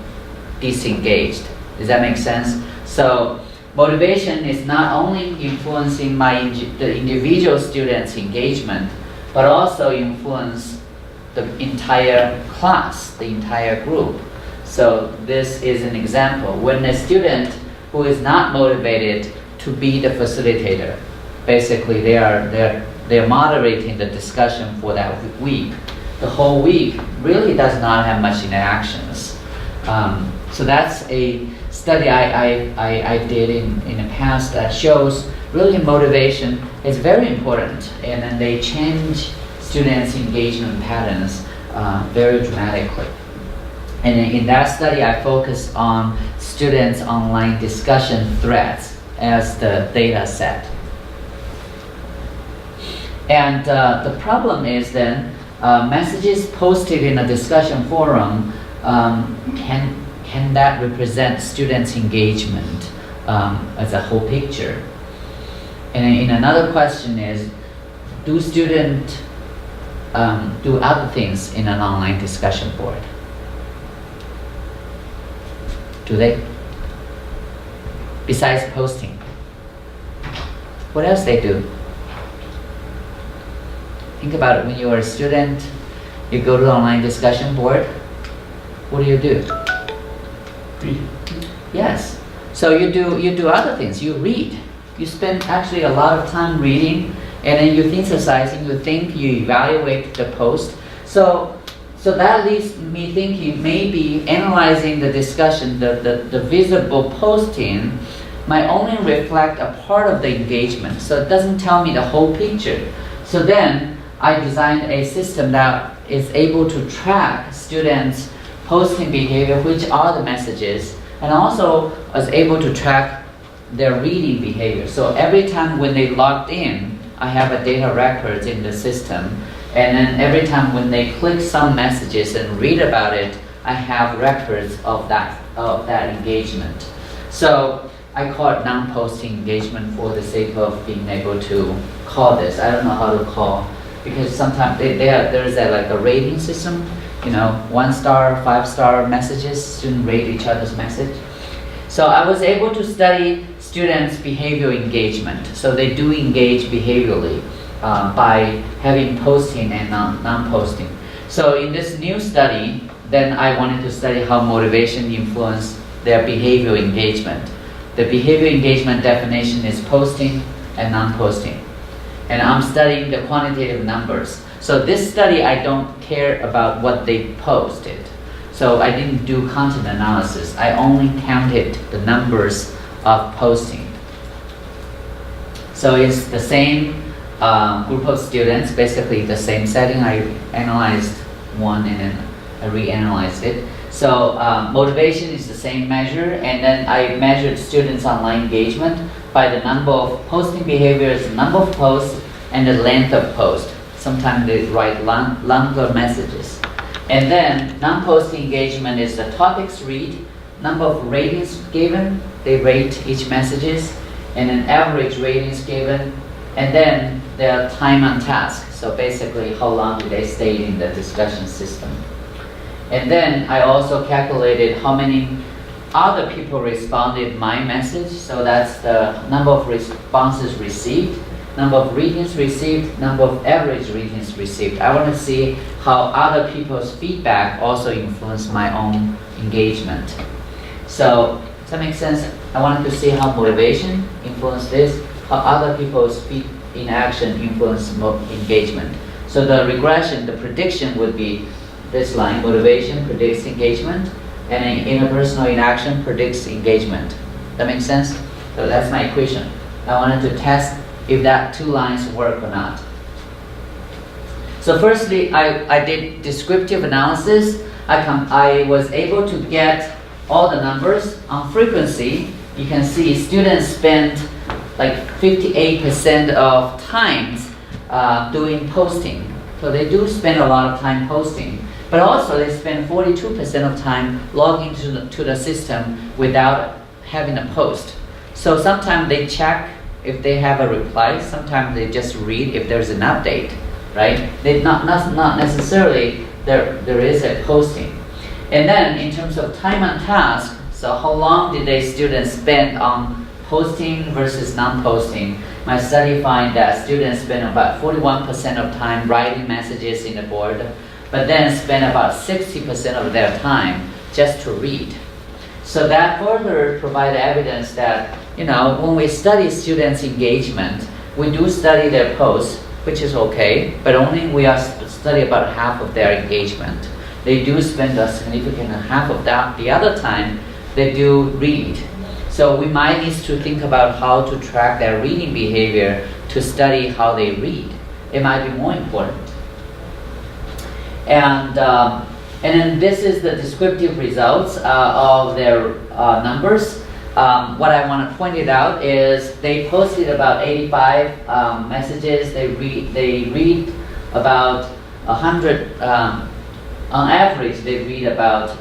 [SPEAKER 2] disengaged. Does that make sense? So motivation is not only influencing the individual student's engagement, but also influence the entire class, the entire group. So this is an example. When a student who is not motivated to be the facilitator, basically they're moderating the discussion for that week. The whole week really does not have much interactions. So that's a study I did in the past that shows really motivation is very important, and then they change students' engagement patterns very dramatically. And in that study, I focused on students' online discussion threads as the data set. And the problem is then messages posted in a discussion forum can that represent students' engagement as a whole picture? And in another question is, do students do other things in an online discussion board? Do they? Besides posting. What else they do? Think about it. When you are a student, you go to the online discussion board. What do? Yes. So you do other things. You read. You spend actually a lot of time reading, and then you synthesizing. You think. You evaluate the post. So that leaves me thinking maybe analyzing the discussion, the visible posting, might only reflect a part of the engagement. So it doesn't tell me the whole picture. So then I designed a system that is able to track students' posting behavior, which are the messages, and also was able to track their reading behavior. So every time when they logged in, I have a data records in the system. And then every time when they click some messages and read about it, I have records of that engagement. So I call it non-posting engagement for the sake of being able to call this. I don't know how to call, because sometimes there's like a rating system, 1-star, 5-star messages, students rate each other's message. So I was able to study students' behavioral engagement. So they do engage behaviorally by having posting and non-posting. So in this new study, then I wanted to study how motivation influenced their behavioral engagement. The behavioral engagement definition is posting and non-posting. And I'm studying the quantitative numbers. So this study, I don't care about what they posted. So I didn't do content analysis. I only counted the numbers of posting. So it's the same group of students, basically the same setting. I analyzed one and then I reanalyzed it. So motivation is the same measure, and then I measured students' online engagement by the number of posting behaviors, the number of posts, and the length of post. Sometimes they write longer messages. And then non-posting engagement is the topics read, number of ratings given, they rate each messages, and an average ratings given, and then their time on task. So basically, how long do they stay in the discussion system? And then I also calculated how many other people responded my message. So that's the number of responses received, number of readings received, number of average readings received. I want to see how other people's feedback also influence my own engagement. So, does that make sense? I wanted to see how motivation influence this, how other people's inaction influence engagement. So the regression, the prediction would be this line: motivation predicts engagement, and an interpersonal inaction predicts engagement. That makes sense? So that's my equation. I wanted to test if that two lines work or not. So firstly, I did descriptive analysis. I was able to get all the numbers on frequency. You can see students spend like 58% of times doing posting. So they do spend a lot of time posting. But also they spend 42% of time logging to the system without having a post. So sometimes they check if they have a reply. Sometimes they just read if there's an update, right? They not necessarily there is a posting. And then in terms of time on task, so how long did the students spend on posting versus non-posting? My study finds that students spend about 41% of time writing messages in the board, but then spend about 60% of their time just to read. So that further provides evidence that, when we study students' engagement, we do study their posts, which is okay, but only we are study about half of their engagement. They do spend a significant half of that. The other time, they do read. So we might need to think about how to track their reading behavior to study how they read. It might be more important. And then this is the descriptive results of their numbers. What I want to point it out is they posted about 85 messages. They read about 100. On average, they read about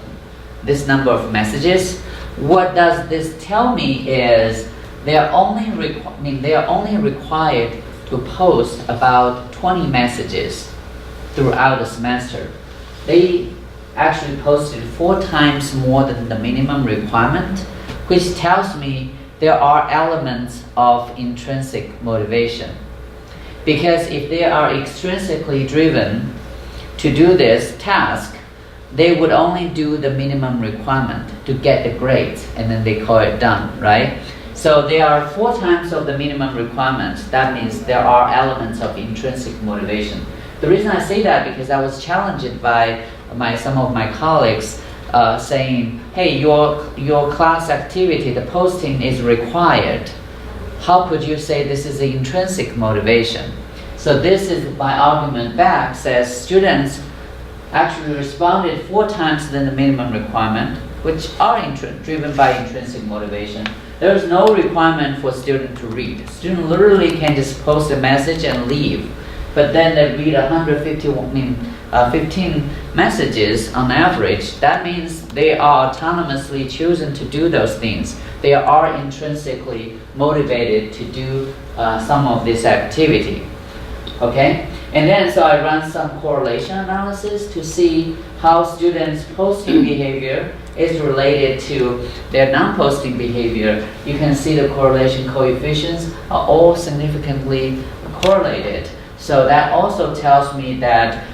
[SPEAKER 2] this number of messages. What does this tell me is they are only required to post about 20 messages throughout the semester. They actually posted 4 times more than the minimum requirement, which tells me there are elements of intrinsic motivation. Because if they are extrinsically driven to do this task, they would only do the minimum requirement to get the grades, and then they call it done, right? So there are 4 times of the minimum requirements. That means there are elements of intrinsic motivation. The reason I say that because I was challenged by some of my colleagues saying, hey, your class activity, the posting is required. How could you say this is the intrinsic motivation? So this is my argument back, says students actually responded 4 times than the minimum requirement, which are driven by intrinsic motivation. There is no requirement for student to read. Student literally can just post a message and leave, but then they read 15 messages on average. That means they are autonomously chosen to do those things. They are intrinsically motivated to do some of this activity. Okay? And then so I run some correlation analysis to see how students' posting behavior is related to their non-posting behavior. You can see the correlation coefficients are all significantly correlated. So that also tells me that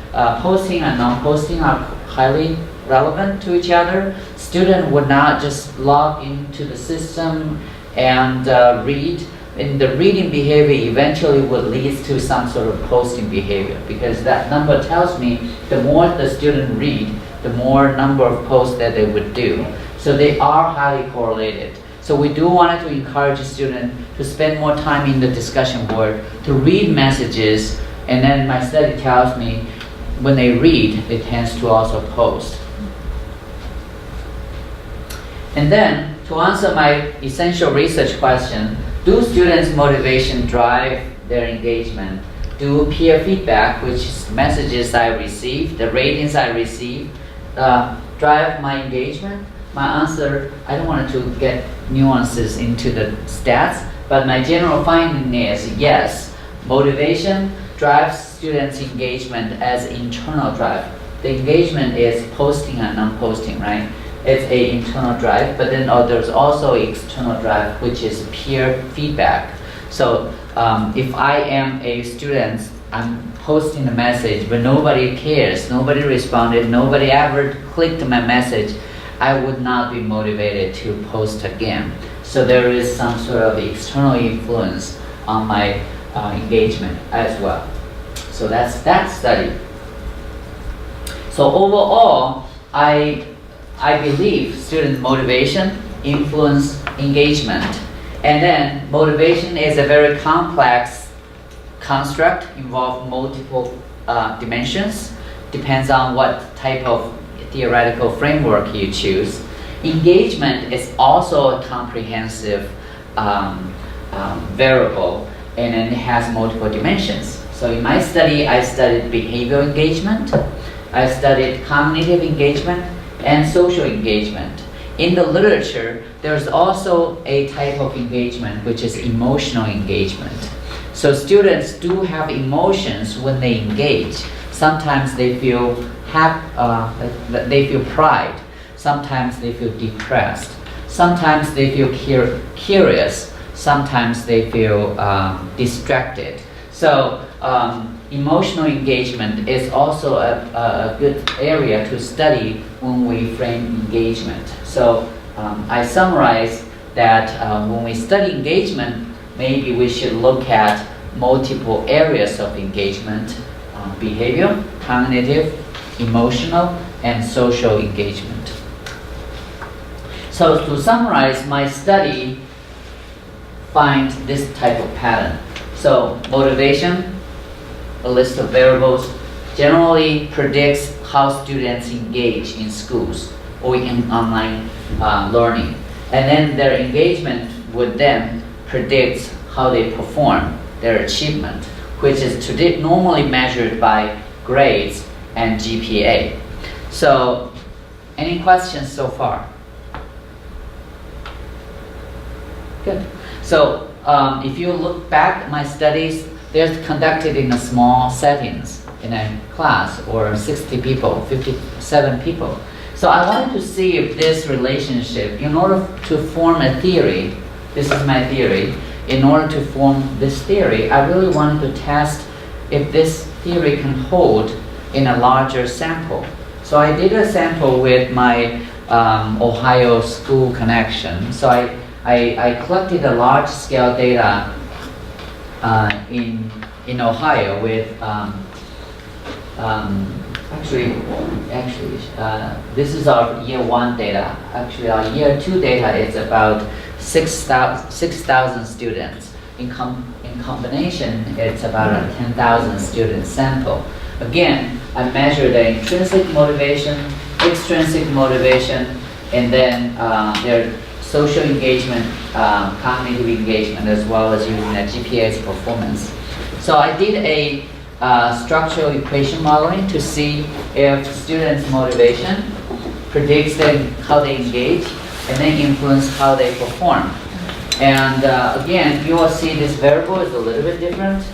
[SPEAKER 2] posting and non-posting are highly relevant to each other. Student would not just log into the system and read. And the reading behavior eventually would lead to some sort of posting behavior, because that number tells me the more the student read, the more number of posts that they would do. So they are highly correlated. So we do want to encourage students to spend more time in the discussion board, to read messages, and then my study tells me when they read, it tends to also post. And then to answer my essential research question, do students' motivation drive their engagement? do peer feedback, which is messages I receive, the ratings I receive, drive my engagement? My answer, I don't want to get nuances into the stats, but my general finding is yes, motivation drives students' engagement as internal drive. The engagement is posting and non-posting, right? It's a internal drive, but then there's also external drive, which is peer feedback. So if I am a student, I'm posting a message, but nobody cares, nobody responded, nobody ever clicked my message, I would not be motivated to post again. So there is some sort of external influence on my engagement as well. So that's that study. So overall, I believe student motivation influence engagement. And then motivation is a very complex construct, involve multiple dimensions, depends on what type of theoretical framework you choose. Engagement is also a comprehensive variable, and then it has multiple dimensions. So in my study, I studied behavioral engagement, I studied cognitive engagement, and social engagement. In the literature, there's also a type of engagement which is emotional engagement. So students do have emotions when they engage. Sometimes they feel they feel pride. Sometimes they feel depressed. Sometimes they feel curious. Sometimes they feel distracted. So emotional engagement is also a good area to study when we frame engagement. So I summarize that when we study engagement, maybe we should look at multiple areas of engagement: behavior, cognitive, emotional, and social engagement. So to summarize, my study finds this type of pattern. So motivation, a list of variables, generally predicts how students engage in schools or in online learning. And then their engagement with them predicts how they perform, their achievement, which is normally measured by grades and GPA. So, any questions so far? Good. So, if you look back at my studies, they're conducted in a small settings, in a class, or 60 people, 57 people. So I wanted to see if this relationship, in order to form a theory, this is my theory, in order to form this theory, I really wanted to test if this theory can hold in a larger sample. So I did a sample with my Ohio school connection. So I collected a large-scale data in Ohio with this is our year 1 data. Actually, our year 2 data is about 6,000 students. In combination, it's about a 10,000 student sample. Again, I measured the intrinsic motivation, extrinsic motivation, and then their social engagement, cognitive engagement, as well as using the GPA's performance. So I did a structural equation modeling to see if students' motivation predicts how they engage and then influence how they perform. And again, you will see this variable is a little bit different.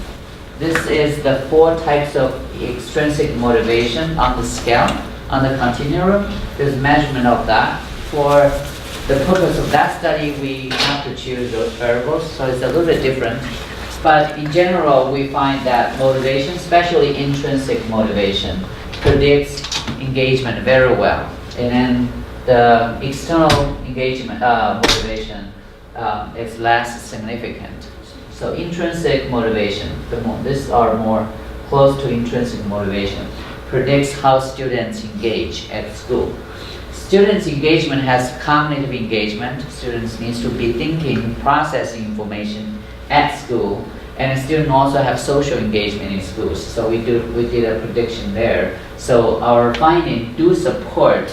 [SPEAKER 2] This is the 4 types of extrinsic motivation on the scale, on the continuum. There's measurement of that. For the purpose of that study, we have to choose those variables, so it's a little bit different. But in general, we find that motivation, especially intrinsic motivation, predicts engagement very well. And then the external engagement motivation is less significant. So intrinsic motivation, these are more close to intrinsic motivation, predicts how students engage at school. Students' engagement has cognitive engagement. Students need to be thinking, processing information at school, and students also have social engagement in schools. So we did a prediction there. So our findings do support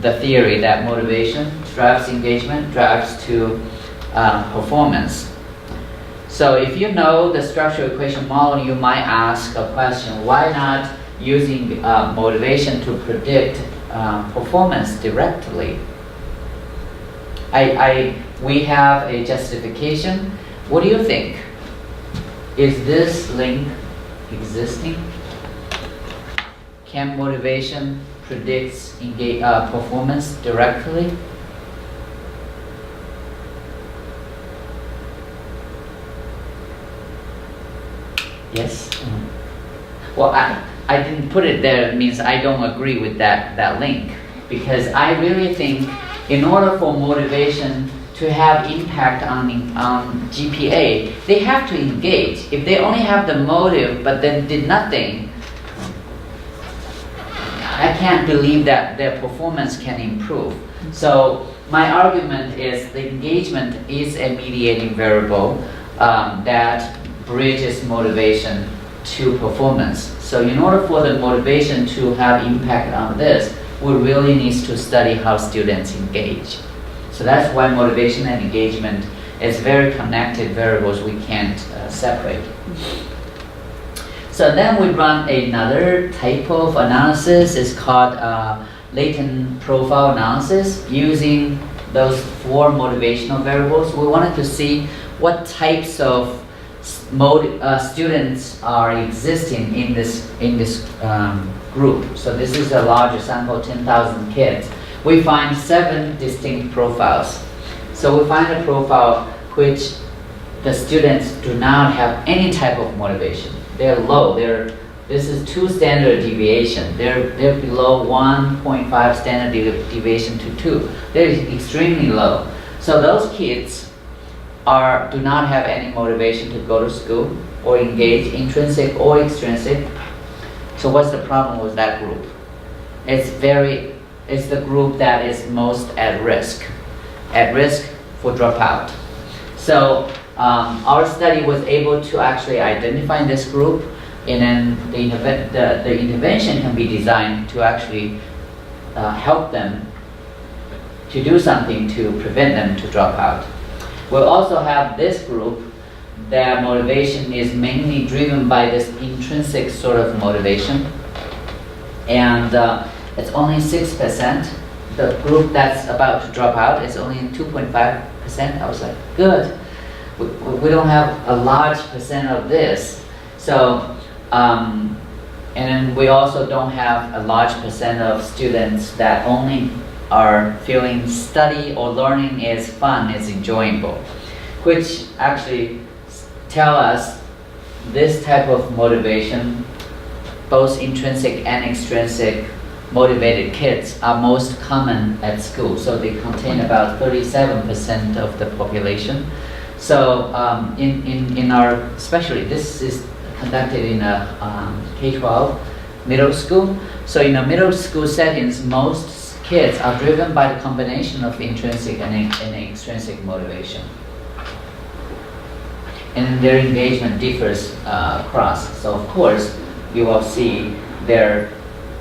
[SPEAKER 2] the theory that motivation drives engagement, drives to performance. So if you know the structural equation model, you might ask a question, why not using motivation to predict performance directly? We have a justification. What do you think? Is this link existing? Can motivation predict performance directly? Yes? Well, I didn't put it there. It means I don't agree with that link. Because I really think in order for motivation to have impact on GPA, they have to engage. If they only have the motive but then did nothing, I can't believe that their performance can improve. So my argument is the engagement is a mediating variable that bridges motivation to performance. So in order for the motivation to have impact on this, we really need to study how students engage. So that's why motivation and engagement is very connected variables we can't separate. So then we run another type of analysis. It's called latent profile analysis. Using those 4 motivational variables, we wanted to see what types of students are existing in this group. So this is a larger sample, 10,000 kids. We find 7 distinct profiles. So we find a profile which the students do not have any type of motivation. They're low. This is 2 standard deviation. They're below 1.5 standard deviation to 2. They're extremely low. So those kids do not have any motivation to go to school or engage, intrinsic or extrinsic. So what's the problem with that group? It's the group that is most at risk for dropout. So our study was able to actually identify this group, and then the intervention can be designed to actually help them to do something to prevent them to drop out. We'll also have this group. Their motivation is mainly driven by this intrinsic sort of motivation, and it's only 6%. The group that's about to drop out is only 2.5%. I was like, good. We don't have a large percent of this. So, and then we also don't have a large percent of students that only are feeling study or learning is fun, is enjoyable, which actually tell us this type of motivation, both intrinsic and extrinsic motivated kids are most common at school. So they contain about 37% of the population. So in our, especially this is conducted in a K-12 middle school. So in a middle school settings, most kids are driven by the combination of intrinsic and extrinsic motivation. And their engagement differs across. So of course, you will see the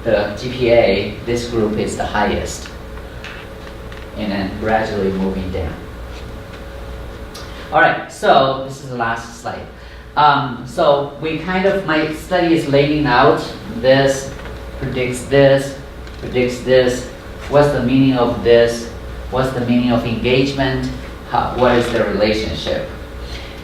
[SPEAKER 2] GPA, this group is the highest, and then gradually moving down. All right, so this is the last slide. So we my study is laying out this, predicts this, what's the meaning of this, what's the meaning of engagement, what is the relationship.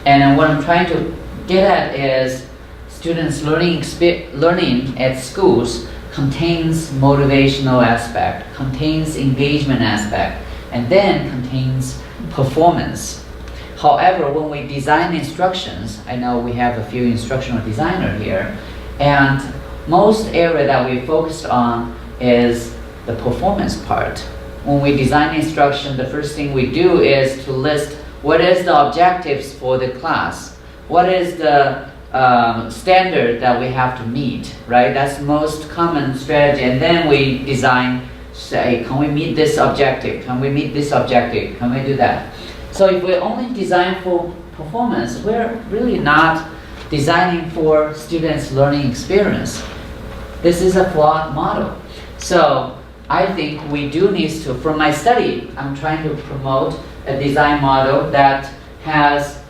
[SPEAKER 2] And then what I'm trying to get at is students learning at schools contains motivational aspect, contains engagement aspect, and then contains performance. However, when we design instructions, I know we have a few instructional designers here, and most area that we focused on is the performance part. When we design instruction, the first thing we do is to list what is the objectives for the class, what is the standard that we have to meet, right? That's the most common strategy. And then we design, say, can we meet this objective? Can we meet this objective? Can we do that? So if we only design for performance, we're really not designing for students' learning experience. This is a flawed model. So I think we do need to, from my study, I'm trying to promote a design model that has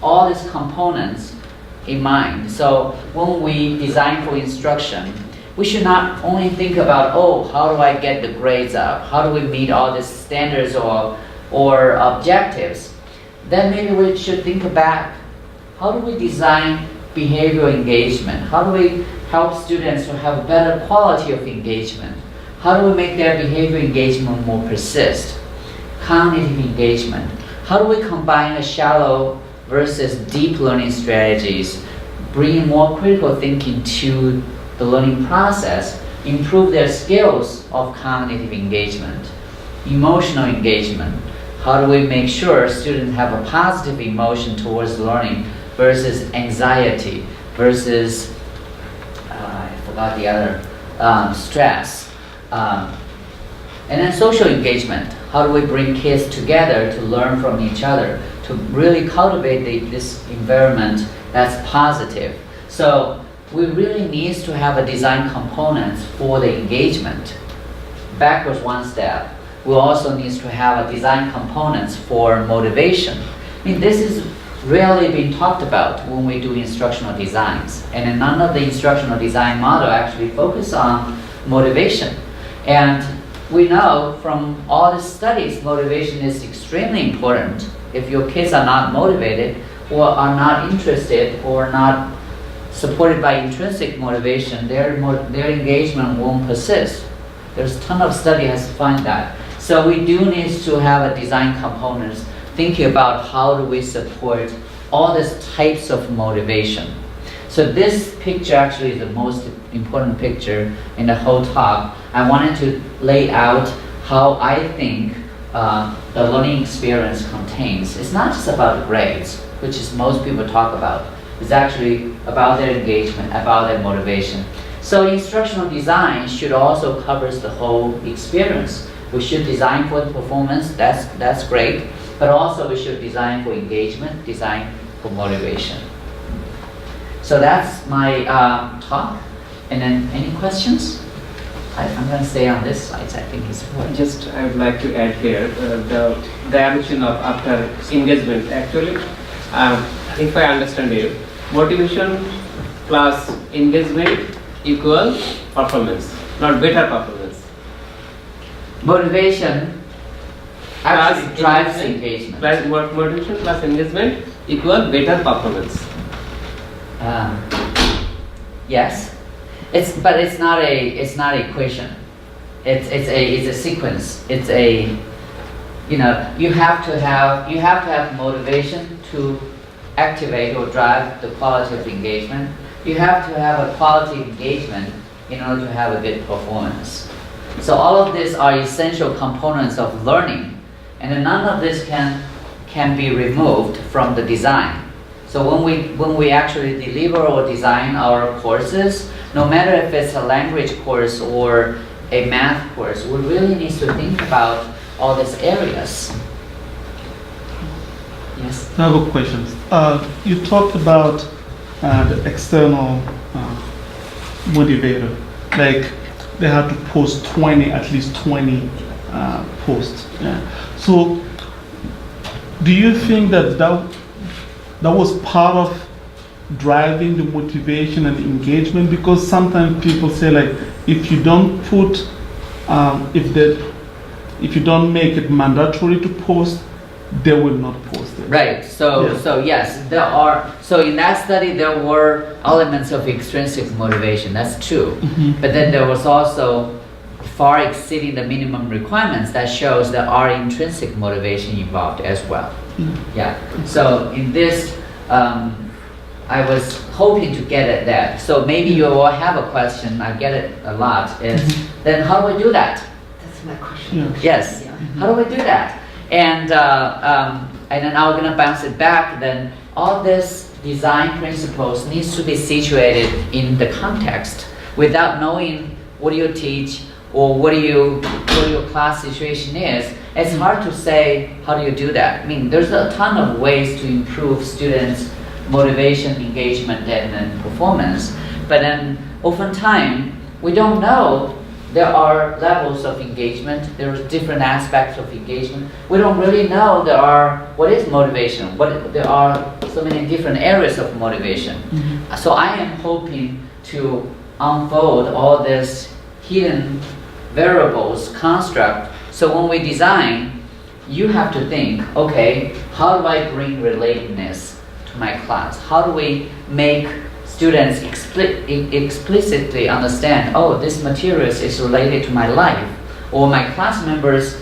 [SPEAKER 2] all these components in mind. So when we design for instruction, we should not only think about, oh, how do I get the grades up? How do we meet all these standards or objectives? Then maybe we should think back, how do we design behavioral engagement? How do we help students to have better quality of engagement? How do we make their behavior engagement more persist? Cognitive engagement. How do we combine a shallow versus deep learning strategies, bring more critical thinking to the learning process, improve their skills of cognitive engagement, emotional engagement. How do we make sure students have a positive emotion towards learning versus anxiety versus, I forgot the other, stress. And then social engagement. How do we bring kids together to learn from each other, to really cultivate this environment that's positive? So we really need to have a design components for the engagement. Backwards one step, we also need to have a design components for motivation. I mean, this is rarely being talked about when we do instructional designs. And then none of the instructional design model actually focus on motivation. And we know from all the studies, motivation is extremely important. If your kids are not motivated or are not interested or not supported by intrinsic motivation, their engagement won't persist. There's a ton of study has found that. So we do need to have a design components thinking about how do we support all these types of motivation. So this picture actually is the most important picture in the whole talk. I wanted to lay out how I think the learning experience contains. It's not just about grades, which is most people talk about. It's actually about their engagement, about their motivation. So instructional design should also cover the whole experience. We should design for performance, that's great, but also we should design for engagement, design for motivation. So that's my talk. And then any questions? I'm going to stay on this slide. I think it's important.
[SPEAKER 3] Just I would like to add here the direction of after engagement. Actually, if I understand you, motivation plus engagement equal performance, not better performance.
[SPEAKER 2] Motivation actually drives engagement.
[SPEAKER 3] Plus motivation plus engagement equal better performance.
[SPEAKER 2] Yes, but it's not a equation. It's a sequence. It's a, you have to have motivation to activate or drive the quality of engagement. You have to have a quality engagement in order to have a good performance. So all of these are essential components of learning, and then none of this can be removed from the design. So when we actually deliver or design our courses, no matter if it's a language course or a math course, we really need to think about all these areas. Yes?
[SPEAKER 5] I have a question. You talked about the external motivator, like they had to post at least 20 posts. Yeah. So do you think that was part of driving the motivation and engagement? Because sometimes people say, like, if you don't put, if you don't make it mandatory to post, they will not post it.
[SPEAKER 2] Right. So yes, there are. So in that study, there were elements of extrinsic motivation. That's true.
[SPEAKER 5] Mm-hmm.
[SPEAKER 2] But then there was also far exceeding the minimum requirements that shows there are intrinsic motivation involved as well.
[SPEAKER 5] Mm-hmm.
[SPEAKER 2] Yeah. So in this, I was hoping to get at that. So maybe you all have a question. I get it a lot. Is then how do we do that?
[SPEAKER 6] That's my question.
[SPEAKER 5] Yeah.
[SPEAKER 2] Yes.
[SPEAKER 6] Yeah.
[SPEAKER 2] How do we do that? And then I'm gonna bounce it back. Then all this design principles needs to be situated in the context. Without knowing what you teach or what your class situation is, it's hard to say how do you do that. I mean, there's a ton of ways to improve students' motivation, engagement, and performance. But then oftentimes we don't know there are levels of engagement. There are different aspects of engagement. We don't really know what is motivation. There are so many different areas of motivation. So I am hoping to unfold all this hidden variables construct. So when we design, you have to think, okay, how do I bring relatedness to my class? How do we make students explicitly understand, oh, this material is related to my life, or my class members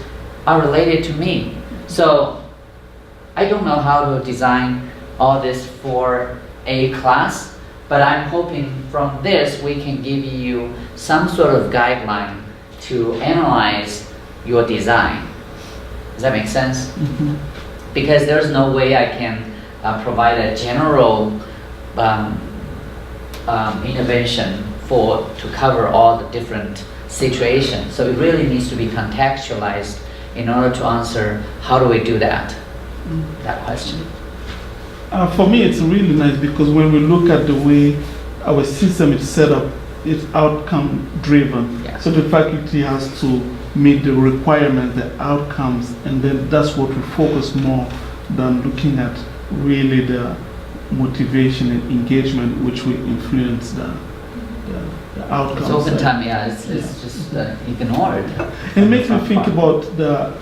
[SPEAKER 2] are related to me. So I don't know how to design all this for a class, but I'm hoping from this we can give you some sort of guideline to analyze your design. Does that make sense? Because there's no way I can provide a general intervention to cover all the different situations. So it really needs to be contextualized in order to answer how do we do that, that question.
[SPEAKER 5] For me, it's really nice because when we look at the way our system is set up, it's outcome driven.
[SPEAKER 2] Yeah.
[SPEAKER 5] So the faculty has to meet the requirements, the outcomes, and then that's what we focus more than looking at really the motivation and engagement which will influence the outcomes.
[SPEAKER 2] So oftentimes, it's just ignored.
[SPEAKER 5] It makes me think about the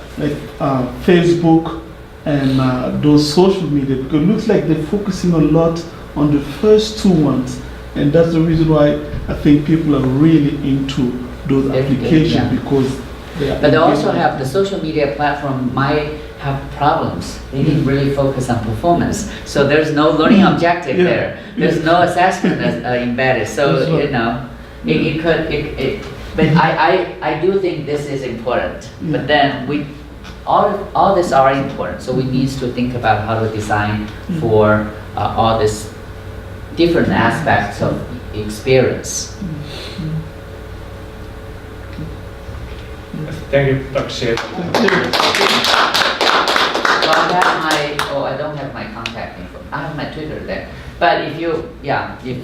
[SPEAKER 5] Facebook and those social media, because it looks like they're focusing a lot on the first two ones, and that's the reason why I think people are really into those applications,
[SPEAKER 2] yeah.
[SPEAKER 5] because
[SPEAKER 2] But they also have the social media platform might have problems. They didn't really focus on performance, so there's no learning objective there. There's no assessment that's embedded. So you know, it could. But I do think this is important. But then all this are important. So we need to think about how to design for all these different aspects of experience.
[SPEAKER 1] Thank you, Dr. Xie.
[SPEAKER 2] So I don't have my contact info. I have my Twitter there. But if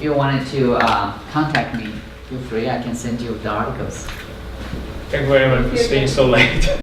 [SPEAKER 2] you wanted to contact me, feel free. I can send you the articles.
[SPEAKER 1] Thank you very much for staying so late.